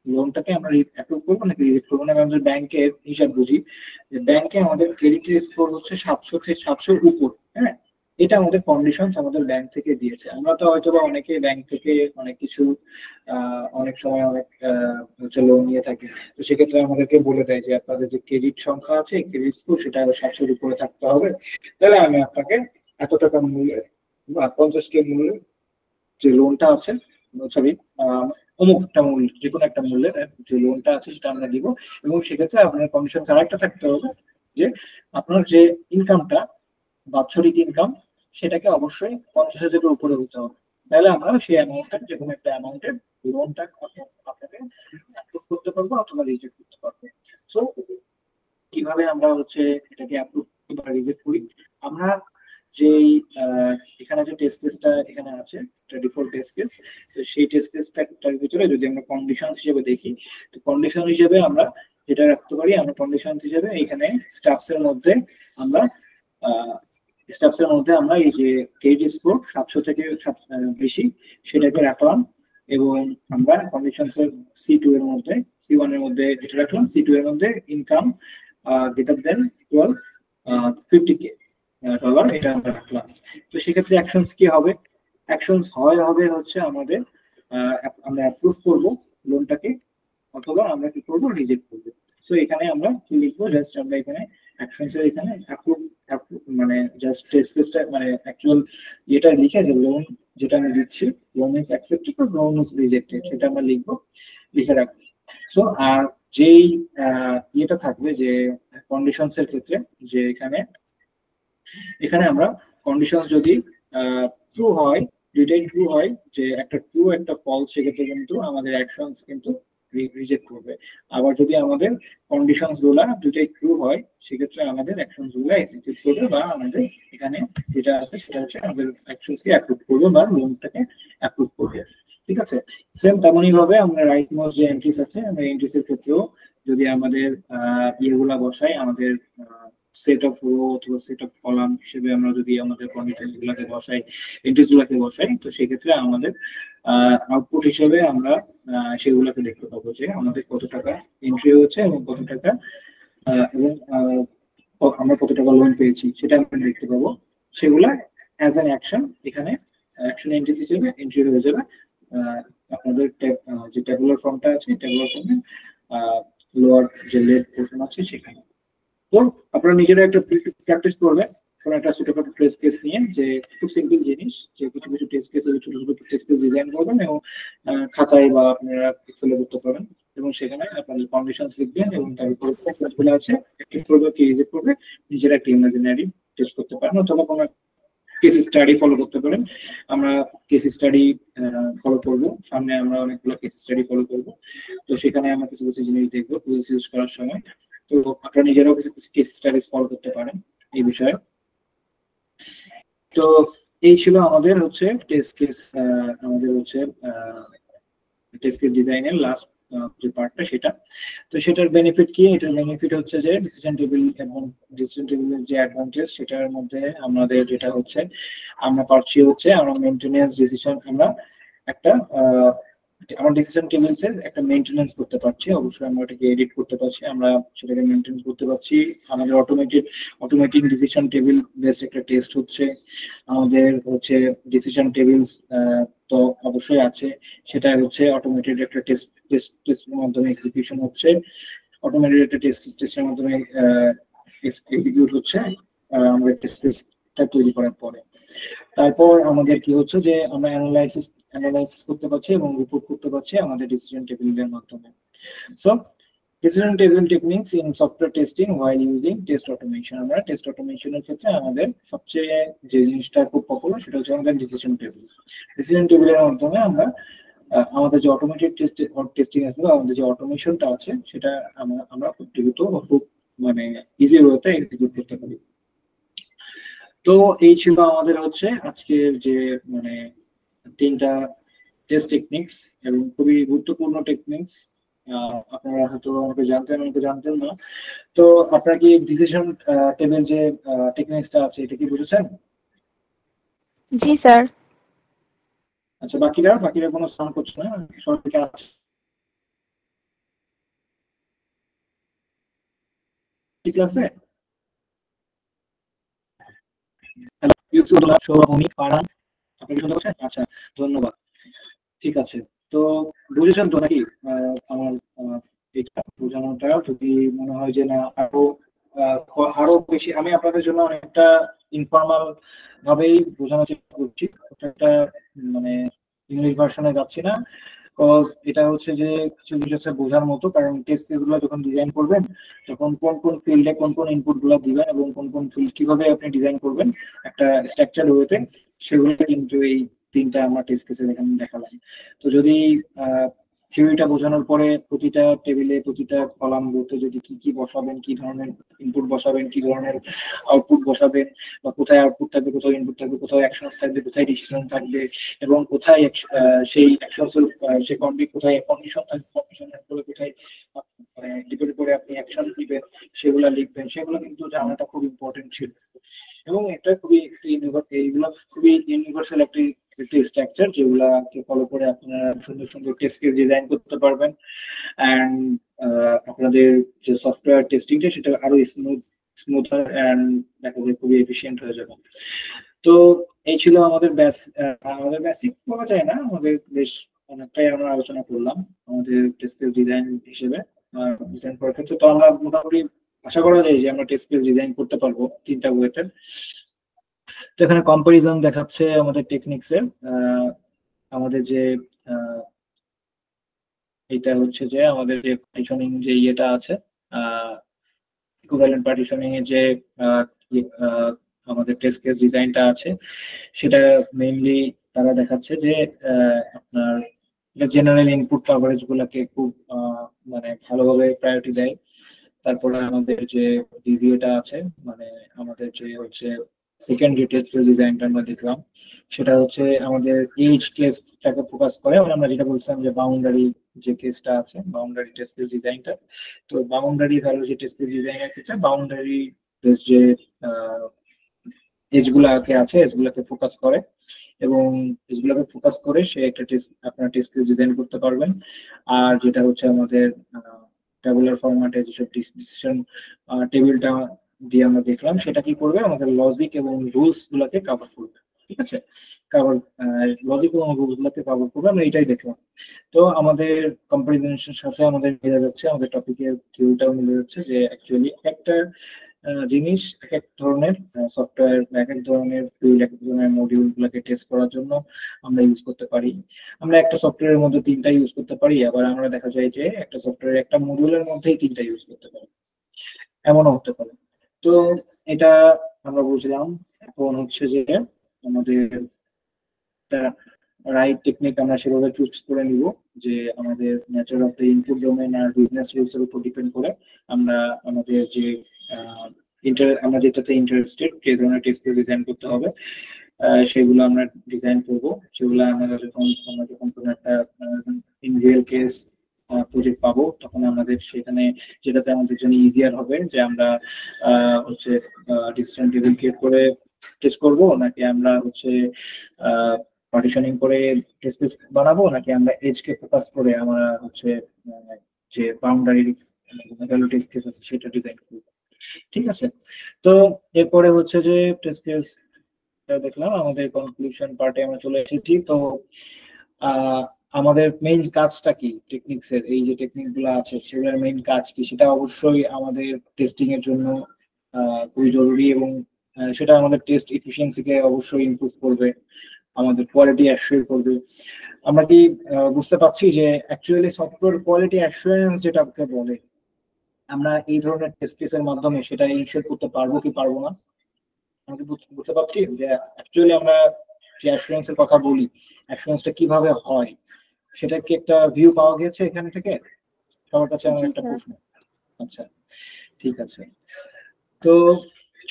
লোনটাকে আমরা অ্যাপ্রুভ করবো নাকি রিজেক্ট করবো না। আমাদের ব্যাংকের হিসাব বুঝি, যে ব্যাংকে আমাদের ক্রেডিট স্কোর হচ্ছে 700-র উপর, হ্যাঁ, এটা আমাদের কন্ডিশনস আমাদের ব্যাংক থেকে দিয়েছে। আমরা তো হয়তো বা অনেকে ব্যাংক থেকে অনেক কিছু অনেক সময় অনেক হচ্ছে লোন নিয়ে থাকি, তো সেক্ষেত্রে আমাদেরকে বলে দেয় যে আপনাদের যে ক্রেডিট সংখ্যা আছে, ক্রেডিট স্কোর সেটা 700-র উপরে থাকতে হবে, তাহলে আমি আপনাকে এত টাকা মূল্যের বা 50K মূল্যের যে লোনটা আছে, সরি অমুক একটা মূল্য, যে কোনো একটা মূল্যের যে লোনটা আছে সেটা আমরা দিব। এবং সেক্ষেত্রে আপনার কন্ডিশন আরেকটা থাকতে হবে যে আপনার যে ইনকামটা, বাৎসরিক ইনকাম, সেটাকে অবশ্যই 50,000-এর উপরে হতে হবে, তাহলে আমরা সেই অ্যামাউন্টটা, যে কোনো একটা অ্যামাউন্টের লোনটা আপনাকে অ্যাপ্রুভ করতে পারবো অথবা রিজেক্ট করতে পারবো। সো কিভাবে আমরা হচ্ছে এটাকে অ্যাপ্রুভ বা রিজেক্ট করি, আমরা যেই এখানে যে টেস্ট কেসটা এখানে আছে, এটা ডিফল্ট টেস্ট কেস। তো সেই টেস্ট কেসটার ভিতরে যদি আমরা কন্ডিশন হিসেবে দেখি, তো কন্ডিশন হিসেবে আমরা যেটা রাখতে পারি, আমরা কন্ডিশন হিসেবে এখানে স্টাফস এর মধ্যে আমরা এই যে ক্রেডিট স্কোর 700 থেকে বেশি সেটাকে রাখলাম, এবং আমরা কন্ডিশনস এর C2 এর মধ্যে, C1 এর মধ্যে যেটা রাখলাম, C2 এর মধ্যে income greater than 50K dollar এটা আমরা রাখলাম। তো সেক্ষেত্রে অ্যাকশনস কি হবে? অ্যাকশনস হবে হচ্ছে আমাদের আমরা অ্যাপ্রুভ করব লোনটাকে, অথবা আমরা কি করব, রিজেক্ট করব। সো এখানে আমরা কি লিখবো, জাস্ট আমরা এখানে অ্যাকশনস এর এখানে অ্যাপ্রুভ মানে জাস্ট টেস্টটা মানে অ্যাকচুয়াল এটা লিখে যে লোন যেটা আমি দিচ্ছি, লোন ইজ অ্যাকসেপ্টেড বা লোন ইজ রিজেক্টেড, সেটা আমরা লিখবো, লিখে রাখবো। সো আর যেই এটা থাকবে যে কন্ডিশনস এর ক্ষেত্রে, যে এখানে আমরা কন্ডিশন যদি ট্রু হয়, দুইটাই ট্রু হয়, যে একটা ট্রু একটা ফলস, সেক্ষেত্রে কিন্তু আমাদের অ্যাকশনস কিন্তু রিজেক্ট করবে। আবার যদি আমাদের কন্ডিশনস গুলা দুইটাই ট্রু হয়, সেক্ষেত্রে আমাদের অ্যাকশনস গুলা এক্সিকিউট করবে, বা আমাদের এখানে যেটা আছে সেটা হচ্ছে আমাদের অ্যাকশনসকে অ্যাপ্রুভ করবে বা লোনটাকে অ্যাপ্রুভ করবে। ঠিক আছে, সেম তেমনই ভাবে আমরা রাইট মোস্ট যে এন্ট্রিস আছে, আমরা এন্ট্রিস এর ক্ষেত্রেও যদি আমাদের ইয়েগুলা বসাই, আমাদের সেট অফ রো অথবা সেট অফ কলাম হিসেবে আমরা যদি আমাদের কন্ডিশন গুলাকে বসাই, এন্ট্রিস গুলাকে বসাই, তো সেক্ষেত্রে আমাদের আউটপুট হিসেবে আমরা সেগুলোকে দেখতে পাবো যে আমাদের কত টাকা এন্ট্রি হচ্ছে এবং কত টাকা এবং আমরা কত টাকা লোন পেয়েছি, সেটা আমরা দেখতে পাবো। সেগুলা অ্যাজ অ্যান অ্যাকশন এখানে অ্যাকশন এন্ট্রিস হিসেবে এন্ট্রি হয়ে যাবে আপনাদের যে ট্যাবুলার ফর্মটা আছে, ট্যাবুলার ফর্মে লোয়ার যে লেফট পোর্শন আছে সেখানে। তো আপনারা নিজেরা একটা প্র্যাকটিস করবেন কোন একটা ছোটখাটো টেস্ট কেস নিয়ে, যে খুব সিম্পল জিনিস, যে কিছু কিছু টেস্ট কেস, ছোট ছোট টেস্ট কেস ডিজাইন করবেন এবং খাতায় বা আপনারা এক্সেলে করতে পারেন, এবং সেখানে আপনাদের কন্ডিশনস লিখবেন এবং তার উপরে কাজগুলো আছে অ্যাক্টিভ করবে কি রিজেক্ট করবে, নিজেরা একটা ইমাজিনারি টেস্ট করতে পারেন, অথবা কোনো কেস স্টাডি ফলো করতে পারেন। আমরা কেস স্টাডি ফলো করব, সামনে আমরা অনেকগুলো কেস স্টাডি ফলো করব, তো সেখানে আমরা কিছু কিছু জিনিস দেখবো প্রসেস ইউজ করার সময়। তো আপনারা নিজেরাও কিছু কিছু কেস স্টাডিজ ফলো করতে পারেন এই বিষয়ে। তো এই ছিল আমাদের হচ্ছে টেস্ট কেস, আমাদের হচ্ছে টেস্ট কেস ডিজাইনের লাস্ট যে পার্টটা সেটা। তো সেটার বেনিফিট কি? এটার বেনিফিট হচ্ছে যে ডিসিশন টেবিল এবং ডিসিশন টেবিলের যে অ্যাডভান্টেজ, সেটার মধ্যে আমাদের যেটা হচ্ছে আমরা পাচ্ছি হচ্ছে আমরা মেইনটেনেন্স ডিসিশন, আমরা একটা আমার ডিসিশন টেবিলসের একটা মেইনটেনেন্স করতে পারছি, অবশ্যই আমরা এটাকে এডিট করতে পারছি, আমরা সেটাকে মেইনটেইন করতে পারছি। আমাদের অটোমেটিক ডিসিশন টেবিল বেসড একটা টেস্ট হচ্ছে, আমাদের হচ্ছে ডিসিশন টেবিলস তো অবশ্যই আছে, সেটা হচ্ছে অটোমেটেড একটা টেস্টের মাধ্যমে এক্সিকিউশন হচ্ছে, অটোমেটেড একটা টেস্টের মাধ্যমে এক্সিকিউট হচ্ছে আমাদের টেস্টটা তৈরি করার পরে। তারপর আমাদের কি হচ্ছে যে আমরা অ্যানালাইসিস করতে পারছি এবং রিপোর্ট করতে পারছি আমাদের ডিসিশন টেবিলের মাধ্যমে। So decision table techniques in software testing while using test automation. আমরা টেস্ট অটোমেশনের ক্ষেত্রে আমাদের সবচেয়ে যে জিনিসটা খুব পপুলার সেটা হচ্ছে আমাদের ডিসিশন টেবিল। ডিসিশন টেবিলের মাধ্যমে আমরা আমাদের যে অটোমেটেড টেস্টিং আছে বা আমাদের যে অটোমেশনটা আছে সেটা আমরা খুব দ্রুত খুব মানে ইজি ওয়েতে এক্সিকিউট করতে পারি। তো এই ছিল আমাদের হচ্ছে আজকের যে মানে 3টা টেস্ট টেকনিক্স এবং খুবই গুরুত্বপূর্ণ টেকনিক্স। আপনারা হয়তো আমাকে জানতেন না। তো আপনারা কি ডিসিশন টেবিল যে টেকনিক্সটা আছে এটা কি বুঝেছেন? জি স্যার। আচ্ছা, বাকিরা কোনো সাউন্ড করছে না, সবাইকে আছে ঠিক আছে? হ্যালো ইউটিউব সৌরভূমি পারান, আপনি শুনতে পাচ্ছেন? আচ্ছা, ধন্যবাদ। ঠিক আছে, তো বুঝেছেন তো নাকি আমার এটা বোঝানোটা? যদি মনে হয় যে না আরো বেশি আমি আপনাদের জন্য অনেকটা ইনফর্মাল ভাবেই বোঝানোর চেষ্টা করছি, একটা মানে ইংলিশ ভার্সনে যাচ্ছি না, বিকজ এটা হচ্ছে যে কিছু হচ্ছে বোঝার মতো, কারণ টেস্ট কেসগুলো যখন ডিজাইন করবেন তখন কোন কোন ফিল্ডে কোন কোন ইনপুট গুলো দিবেন এবং কোন কোন ফিল্ড কিভাবে আপনি ডিজাইন করবেন একটা স্ট্রাকচার ওয়েতে, সেগুলো কিন্তু এই 3টা আমরা টেস্ট কেসে এখানে দেখালাম। তো যদি থিওরিটা বোঝানোর পরে প্রতিটা টেবিলে প্রতিটা কলাম বলতে যদি কি কি বসাবেন, কি ধরনের ইনপুট বসাবেন, কি ধরনের আউটপুট বসাবেন, বা কোথায় আউটপুট থাকবে, কোথায় ইনপুট থাকবে, কোথায় অ্যাকশন থাকবে, কোথায় ডিসিশন থাকবে, এবং কোথায় সেই অ্যাকশন সেই কোথায় কন্ডিশন থাকবে, কন্ডিশনের পরে কোথায় ডিপেন্ড করে আপনি অ্যাকশন দিবেন, সেগুলা লিখবেন, সেগুলো কিন্তু জানাটা খুব ইম্পর্টেন্ট ছিল। এবং এটা খুবই এইগুলো খুবই ইউনিভার্সাল একটি স্ট্রাকচার যেগুলাকে ফলো করে আপনারা সুন্দর সুন্দর টেস্ট কেস ডিজাইন করতে পারবেন, এন্ড আপনাদের যে সফটওয়্যার টেস্টিংটা সেটা আরো স্মুথার এন্ড দেখা যায় খুবই এফিশিয়েন্ট হয়ে যাবে। তো এই ছিল আমাদের বেসিক বলা যায় না, আমাদের বেশ অনেকটাই আমরা আলোচনা করলাম আমাদের টেস্ট কেস ডিজাইন হিসেবে ডিজাইন করার ক্ষেত্রে। তো আমরা মোটামুটি আশা করা যায় যে আমরা টেস্ট কেস ডিজাইন করতে পারবো 3টা ওয়েতে। তো এখানে কম্পারিজন দেখাচ্ছে আমাদের টেকনিক্সের। আমাদের যে এটা হচ্ছে যে আমাদের যে পার্টিশনিং যে ইয়েটা আছে, ইকুইভ্যালেন্ট পার্টিশনিং এর যে আমাদের টেস্ট কেস ডিজাইনটা আছে, সেটা মেইনলি তারা দেখাচ্ছে যে আপনার জেনারেল ইনপুট কভারেজ গুলাকে খুব মানে ভালোভাবে প্রায়োরিটি দেয়। তারপরে আমাদের যে ডিভিএটা আছে, মানে আমাদের যে হচ্ছে সেকেন্ডারি টেস্ট কেস ডিজাইনটা আমরা দেখলাম, সেটা হচ্ছে আমাদের এজ কেসটাকে ফোকাস করে। আমরা যেটা বলছিলাম যে বাউন্ডারি যে কেসটা আছে, বাউন্ডারি টেস্ট কেস ডিজাইনটা, তো বাউন্ডারি ভ্যালু যে টেস্ট কেস ডিজাইনের ক্ষেত্রে বাউন্ডারি যে এজগুলাকে আছে এজগুলাকে ফোকাস করে, এবং এজগুলাকে ফোকাস করে সে একটা টেস্ট আপনার টেস্ট কেস ডিজাইন করতে পারবেন। আর যেটা হচ্ছে আমাদের ট্যাবুলার ফরম্যাটে যেসব ডিসিশন টেবিলটা দিয়ে আমরা দেখলাম, সেটা কি করবে, আমাদের লজিক এবং রুলস গুলাকে কভার করবে। ঠিক আছে, লজিক এবং রুলস গুলাকে কভার করবে, আমরা এটাই দেখলাম। তো আমাদের কম্পারিজনের সাথে আমাদের মিলে যাচ্ছে, আমাদের টপিকের থিওরিটাও মিলে যাচ্ছে যে অ্যাকচুয়ালি একটা জিনিস এক এক ধরনের সফটওয়্যার, এক এক ধরনের টুল, এক এক ধরনের মডিউল গুলাকে টেস্ট করার জন্য আমরা ইউজ করতে পারি। আমরা একটা সফটওয়্যারের মধ্যে 3টা ইউজ করতে পারি, আবার আমরা দেখা যায় যে একটা সফটওয়্যার একটা মডিউলের মধ্যেই 3টা ইউজ করতে পারি, এমনও হতে পারে। তো এটা আমরা বুঝলাম। এখন হচ্ছে যে আমাদের রাইট টেকনিক আমরা সেভাবে চুজ করে নিব যে আমাদের nature of the input domain আর বিজনেস রুলস এর উপর ডিপেন্ড করে আমরা আমাদের যে আমরা যেটাতে ইন্টারেস্টেড যে ধরনের টেস্ট কেস ডিজাইন করতে হবে সেগুলো আমরা ডিজাইন করব। সেগুলো আমরা যখন কোনো একটা ইন রিয়েল কেস প্রজেক্ট পাবো, তখন আমাদের সেখানে যেটাতে আমাদের জন্য ইজিয়ার হবে যে আমরা হচ্ছে ডিসিশন টেবিল ক্রিয়েট করে টেস্ট করব, নাকি আমরা হচ্ছে পার্টিশনিং করে টেস্ট কেস বানাবো, নাকি আমরা এজ কে ফোকাস করে আমরা হচ্ছে যে বাউন্ডারি ভ্যালু টেস্ট কেস আছে সেটা ডিজাইন করব। ঠিক আছে, তো এরপরে হচ্ছে যে টেস্ট কেস দেখলাম, আমাদের কনক্লুশন পার্টে আমরা চলে এসেছি। তো আমাদের মেইন কাজটা কি, টেকনিক্স এর এই যে টেকনিক গুলো আছে সেগুলোর মেইন কাজ কি, সেটা অবশ্যই আমাদের টেস্টিং এর জন্য খুবই জরুরি, এবং সেটা আমাদের টেস্ট এফিসিয়েন্সিকে অবশ্যই ইমপ্রুভ করবে, আমাদের কোয়ালিটি অ্যাসিওর করবে। আমরা কি বুঝতে পারছি যে অ্যাকচুয়ালি সফটওয়্যার কোয়ালিটি অ্যাসুরেন্স যেটাকে বলে, আমরা এই ধরনের টেস্ট কেসের মাধ্যমে সেটা ইনশিওর করতে পারবো কি পারবো না? আমরা বুঝতে পারছি যে অ্যাকচুয়ালি আমরা যে অ্যাসুরেন্সের কথা বলি, অ্যাসুরেন্সটা কিভাবে হয়, সেটা কি একটা ভিউ পাওয়া গেছে এখান থেকে সবার কাছে? আমার একটা প্রশ্ন। আচ্ছা, ঠিক আছে। তো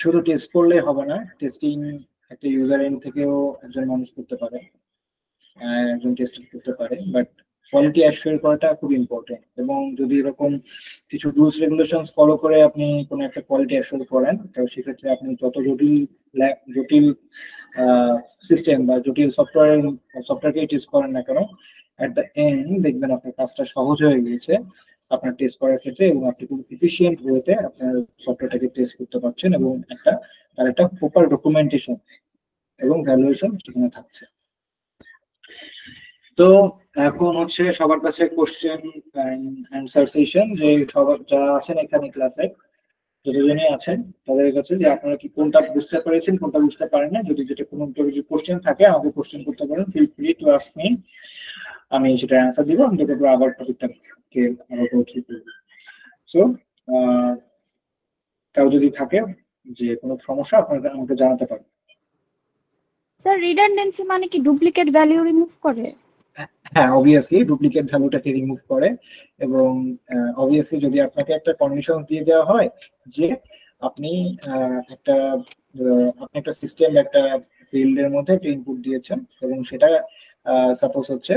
শুধু টেস্ট করলে হবে না, টেস্টিং একটা ইউজার এন্ড থেকেও একজন মানুষ করতে পারে, একজন টেস্টার করতে পারে, বাট কোয়ালিটি অ্যাসিওর করাটা খুব ইম্পর্টেন্ট। এবং যদি এরকম কিছু রুলস রেগুলেশনস ফলো করে আপনি কোনো একটা কোয়ালিটি অ্যাসিওর করেন, তো সেক্ষেত্রে আপনি যত জটিল সিস্টেম বা জটিল সফটওয়্যারকে টেস্ট করেন না কেন, এট দ্য এন্ড দেখবেন আপনার কাজটা সহজ হয়ে গিয়েছে আপনার টেস্ট করার ক্ষেত্রে, এবং আপনি খুব এফিশিয়েন্ট ওয়েতে আপনার সফটওয়্যারটাকে টেস্ট করতে পারছেন, এবং তার একটা প্রপার ডকুমেন্টেশন এবং ভ্যালুয়েশন সেখানে থাকছে। তো এখন হচ্ছে সবার কাছে কোশ্চেন অ্যান্সার সেশন, যে সবার যারা আছেন এখানে ক্লাসে যতজনই আছেন তাদের কাছে যে আপনারা কি কোনটা বুঝতে পেরেছেন, কোনটা বুঝতে পারেন না, যদি যেটা কোনো কোশ্চেন থাকে আমাকে কোশ্চেন করতে পারেন, feel free to ask me, আমি সেটা অ্যান্সার দিব, আমি তারপর আবার টপিকটাকে আবার পৌঁছে দেব। সো কারো যদি থাকে যে কোনো সমস্যা আপনারা আমাকে জানাতে পারেন। স্যার রিডান্ডেন্সি মানে কি ডুপ্লিকেট ভ্যালু রিমুভ করে? হ্যাঁ, অবভিয়াসলি ডুপ্লিকেট ভ্যালুটাকে রিমুভ করে, এবং অবভিয়াসলি যদি আপনাকে একটা কন্ডিশন দিয়ে দেওয়া হয় যে আপনি আপনি একটা সিস্টেম, একটা ফিল্ডের মধ্যে একটা ইনপুট দিয়েছেন, এবং সেটা সাপোজ হচ্ছে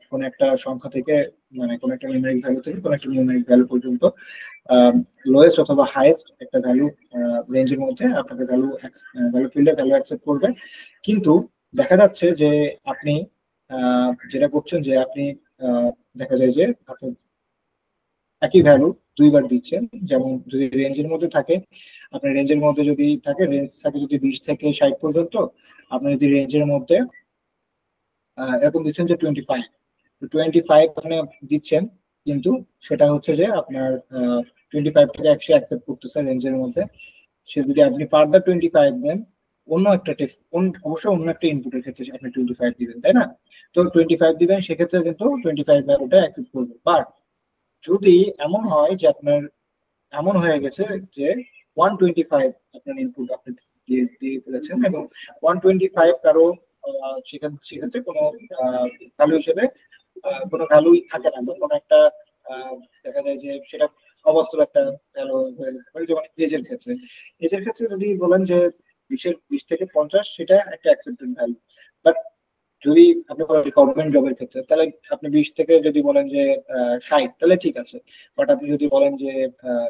কোন একটা সংখ্যা থেকে, মানে কোন একটা নিউমেরিক ভ্যালু থেকে কোন একটা নিউমেরিক ভ্যালু পর্যন্ত লোয়েস্ট অথবা হাইয়েস্ট একটা ভ্যালু রেঞ্জের মধ্যে আপনাকে ভ্যালু ফিল্ডে ভ্যালু অ্যাকসেপ্ট করবে। কিন্তু দেখা যাচ্ছে যে আপনি যেটা করছেন যে আপনি দেখা যায় যে আপনি একই ভ্যালু দুইবার দিচ্ছেন। যেমন যদি রেঞ্জের মধ্যে থাকে, আপনার রেঞ্জের মধ্যে যদি থাকে, রেঞ্জ থাকে যদি 20 থেকে 60 পর্যন্ত, আপনি যদি রেঞ্জের মধ্যে এরকম দিচ্ছেন যে 25 আপনি দিচ্ছেন, কিন্তু সেটা হচ্ছে যে আপনার 25 থেকে 100 অ্যাকসেপ্ট করতেছে রেঞ্জের মধ্যে। সে যদি আপনি ফার্দার 25 দেন, অন্য একটা টেস্ট, অবশ্যই অন্য একটা ইনপুটের ক্ষেত্রে আপনি 25 দিবেন, তাই না? তো 25 দিবেন, সেক্ষেত্রে কিন্তু 25 ভ্যালুটা অ্যাকসেপ্ট করবে। বাট যদি এমন হয় যে আপনার এমন হয়ে গেছে যে 125 আপনার ইনপুট আপনি দিয়ে ফেলেছেন, এবং 125 কারো সেক্ষেত্রে কোনো ভ্যালু হিসেবে কোনো ভ্যালুই থাকে না, কোনো একটা দেখা যায় যে সেটা অবাস্তব একটা ভ্যালু হয়ে যেতে পারে। যেমন এজের ক্ষেত্রে যদি বলেন যে 20 থেকে 50, সেটা একটা অ্যাকসেপ্টেড ভ্যালু। বাট যদি আপনি গভর্নমেন্ট জবের ক্ষেত্রে, তাহলে আপনি 20 থেকে যদি বলেন যে 60, তাহলে ঠিক আছে। বাট আপনি যদি বলেন যে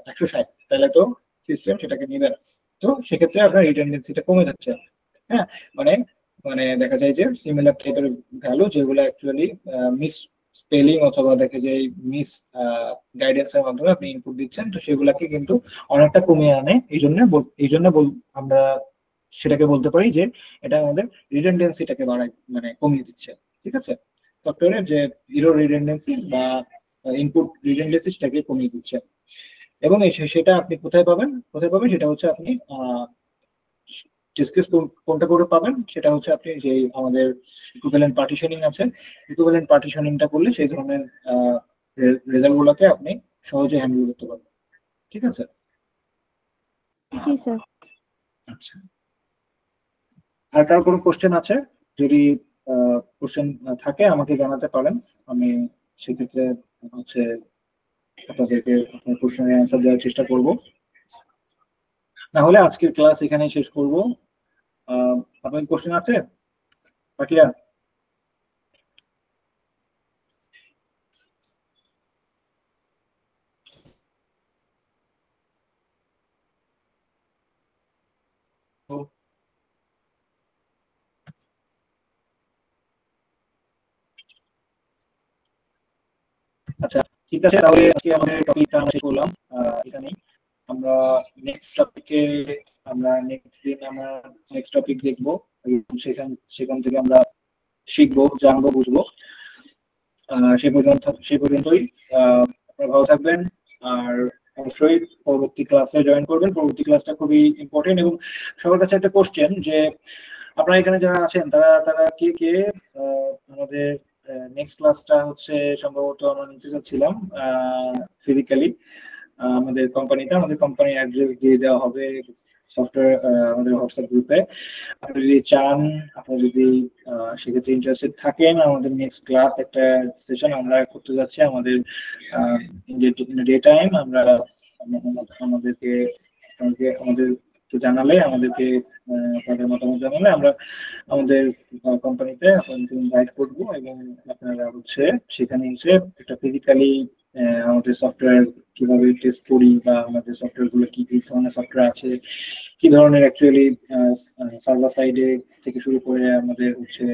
160, তাহলে তো সিস্টেম সেটাকে নিবে না। তো সেক্ষেত্রে আপনার রিটেন্ডেন্সিটা কমে যাচ্ছে। হ্যাঁ, মানে মানে দেখা যায় যে সিমিলার টাইপের ভ্যালু যেগুলো অ্যাকচুয়ালি মিস স্পেলিং অথবা দেখে যে মিস গাইডেন্সের মাধ্যমে আপনি ইনপুট দিচ্ছেন, তো সেগুলাকে কিন্তু অনেকটা কমিয়ে আনে। এই জন্য আমরা সেটাকে বলতে পারি যে এটা আমাদের রিডান্ডেন্সিটাকে বাড়ায়, মানে কমিয়ে দিচ্ছে। ঠিক আছে, সফটওয়্যারের যে জিরো রিডান্ডেন্সি বা ইনপুট রিডান্ডেন্সি সেটাকে কমিয়ে দিচ্ছে। এবং সেটা আপনি কোথায় পাবেন সেটা হচ্ছে আপনি ডিসকাস কোনটা করে পাবেন, সেটা হচ্ছে আপনি যে আমাদের ইকুইভ্যালেন্ট পার্টিশনিং আছে, ইকুইভ্যালেন্ট পার্টিশনিংটা করলে সেই ধরনের রেজাল্ট গুলোকে আপনি সহজে হ্যান্ডেল করতে পারবেন। ঠিক আছে? জি স্যার। আচ্ছা, আর কার কোনো কোশ্চেন আছে? যদি কোশ্চেন থাকে আমাকে জানাতে পারেন, আমি সেক্ষেত্রে হচ্ছে আপনাদেরকে আপনার কোশ্চেনের অ্যান্সার দেওয়ার চেষ্টা করব। না হলে আজকের ক্লাস এখানেই শেষ করব। আপনার কোশ্চেন আছে বাকিরা? আচ্ছা, ঠিক আছে, তাহলে আজকে আমাদের টপিকটা আমরা শেষ করলাম এখানেই। আমরা নেক্সট দিন আমরা নেক্সট টপিক দেখবো, এবং সেখান থেকে আমরা শিখবো, জানবো, বুঝবো। সে পর্যন্তই আপনারা ভালো থাকবেন, আর অবশ্যই পরবর্তী ক্লাসে জয়েন করবেন। পরবর্তী ক্লাসটা খুবই ইম্পর্টেন্ট। এবং সবার কাছে একটা কোশ্চেন, যে আপনারা এখানে যারা আছেন তারা তারা কে কে আমাদের নেক্সট ক্লাসটা হচ্ছে সম্ভবত আমরা নিতে যাচ্ছিলাম ফিজিক্যালি আমাদের কোম্পানির অ্যাড্রেস দিয়ে দেওয়া হবে সফটওয়্যার আমাদের হোয়াটসঅ্যাপ গ্রুপে। আপনি যদি চান, আপনারা যদি সেক্ষেত্রে ইন্টারেস্টেড থাকেন, আমাদের নেক্সট ক্লাস একটা সেশন আমরা করতে যাচ্ছি আমাদের ডে টাইম। আমরা আমাদেরকে জানালে, আমাদেরকে আপনাদের মতামত জানালে আমরা আমাদের কোম্পানিতে আপনাদেরকে ইনভাইট করবো, এবং আপনারা হচ্ছে সেখানে এসে একটা ফিজিক্যালি আমাদের সফটওয়্যার কিভাবে টেস্ট করি, বা আমাদের সফটওয়্যার গুলো কি কি ধরনের সফটওয়্যার আছে, কি ধরনের অ্যাকচুয়ালি সার্ভার সাইডে থেকে শুরু করে আমাদের হচ্ছে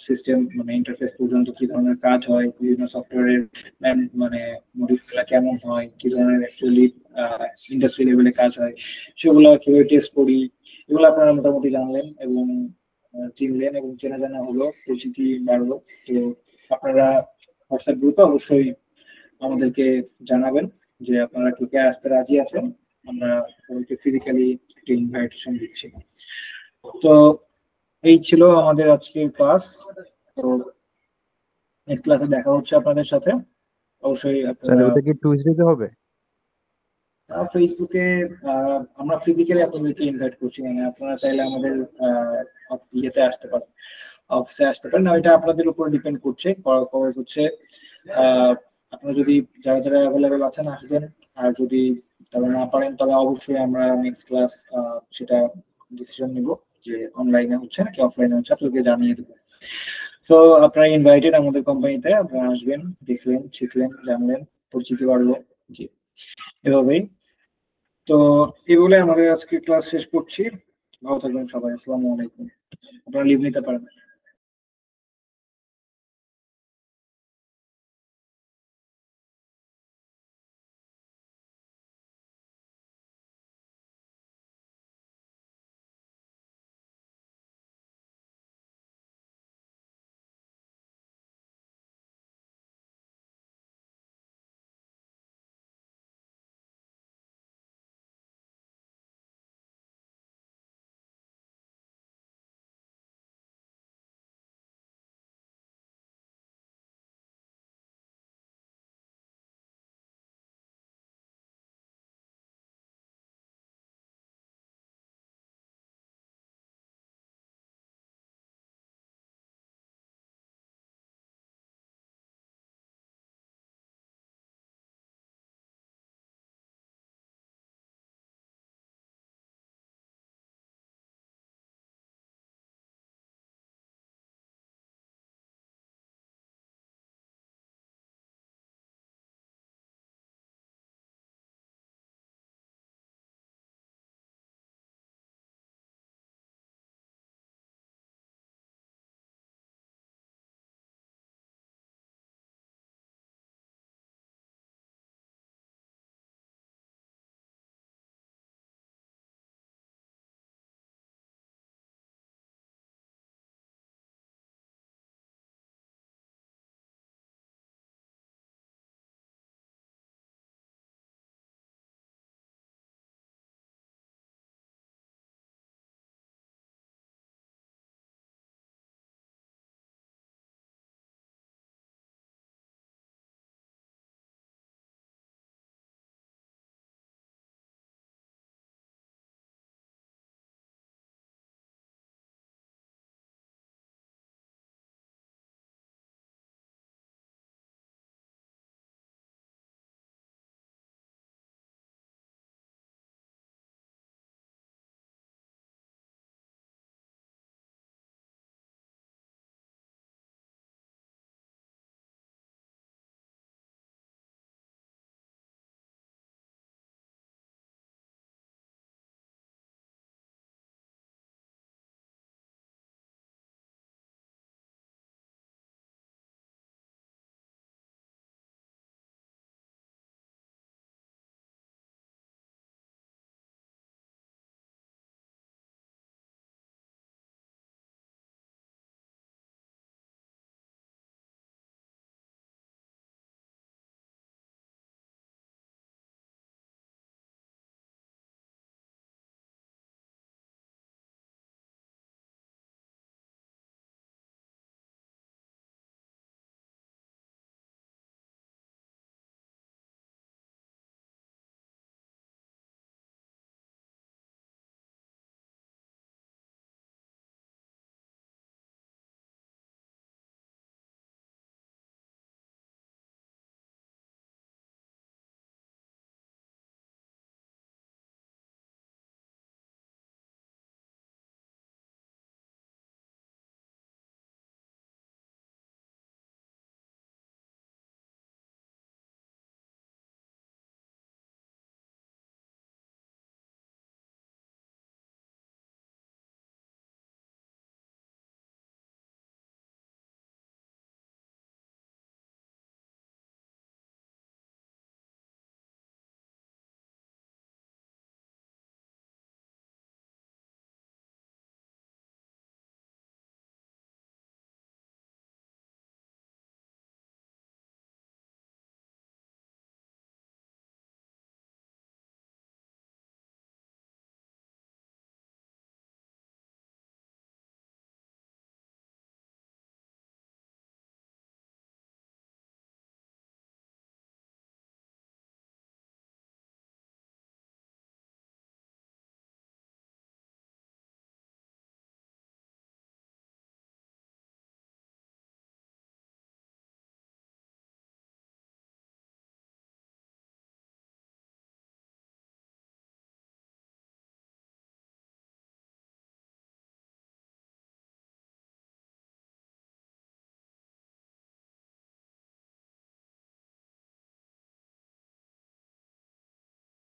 সিস্টেম মানে ইন্টারফেস পর্যন্ত কি ধরনের কাজ হয়, বিভিন্ন সফটওয়্যারের মানে মডিউলগুলো কেমন হয়, কি ধরনের অ্যাকচুয়ালি ইন্ডাস্ট্রি লেভেলে কাজ হয়, সেগুলো কিভাবে টেস্ট করি, এগুলো আপনারা মোটামুটি জানলেন এবং চিনলেন, এবং চেনা জানা হলো, পরিচিতি বাড়লো। তো আপনারা হোয়াটসঅ্যাপ গ্রুপে অবশ্যই আমাদেরকে জানাবেন যে আপনারা কে কে আসতে রাজি আছেন। আমরা আপনাদেরকে ফিজিক্যালি একটা ইনভাইটেশন দিচ্ছি। তো এই ছিল আমাদের আজকের ক্লাস। তো নেক্সট ক্লাসে দেখা হচ্ছে আপনাদের সাথে। অবশ্যই আপনারা ওটা কি টুইসডেতে হবে? ফেসবুকে আমরা ফিজিক্যালি আপনাদেরকে ইনভাইট করছি, মানে আপনারা চাইলে আমাদের ইয়েতে আসতে পারেন, অফিসে আসতে পারেন। এটা আপনাদের উপর ডিপেন্ড করছে। হচ্ছে আপনারা যদি যারা যারা অ্যাভেলেবেল আছেন আসবেন, আর যদি তারা না পারেন তাহলে অবশ্যই আমরা নেক্সট ক্লাস সেটা ডিসিশন নিব যে অনলাইনে হচ্ছে নাকি অফলাইনে হচ্ছে, আপনাদেরকে জানিয়ে দেবো। তো আপনারা ইনভাইটেড আমাদের কোম্পানিতে, আপনারা আসবেন, দেখলেন, শিখলেন, জানলেন, পরিচিতি বাড়লো। জি, এভাবেই। তো এগুলো আমাদের আজকে ক্লাস শেষ করছি। ভালো থাকবেন সবাই, আসসালামু আলাইকুম। আপনারা লিভ নিতে পারেন।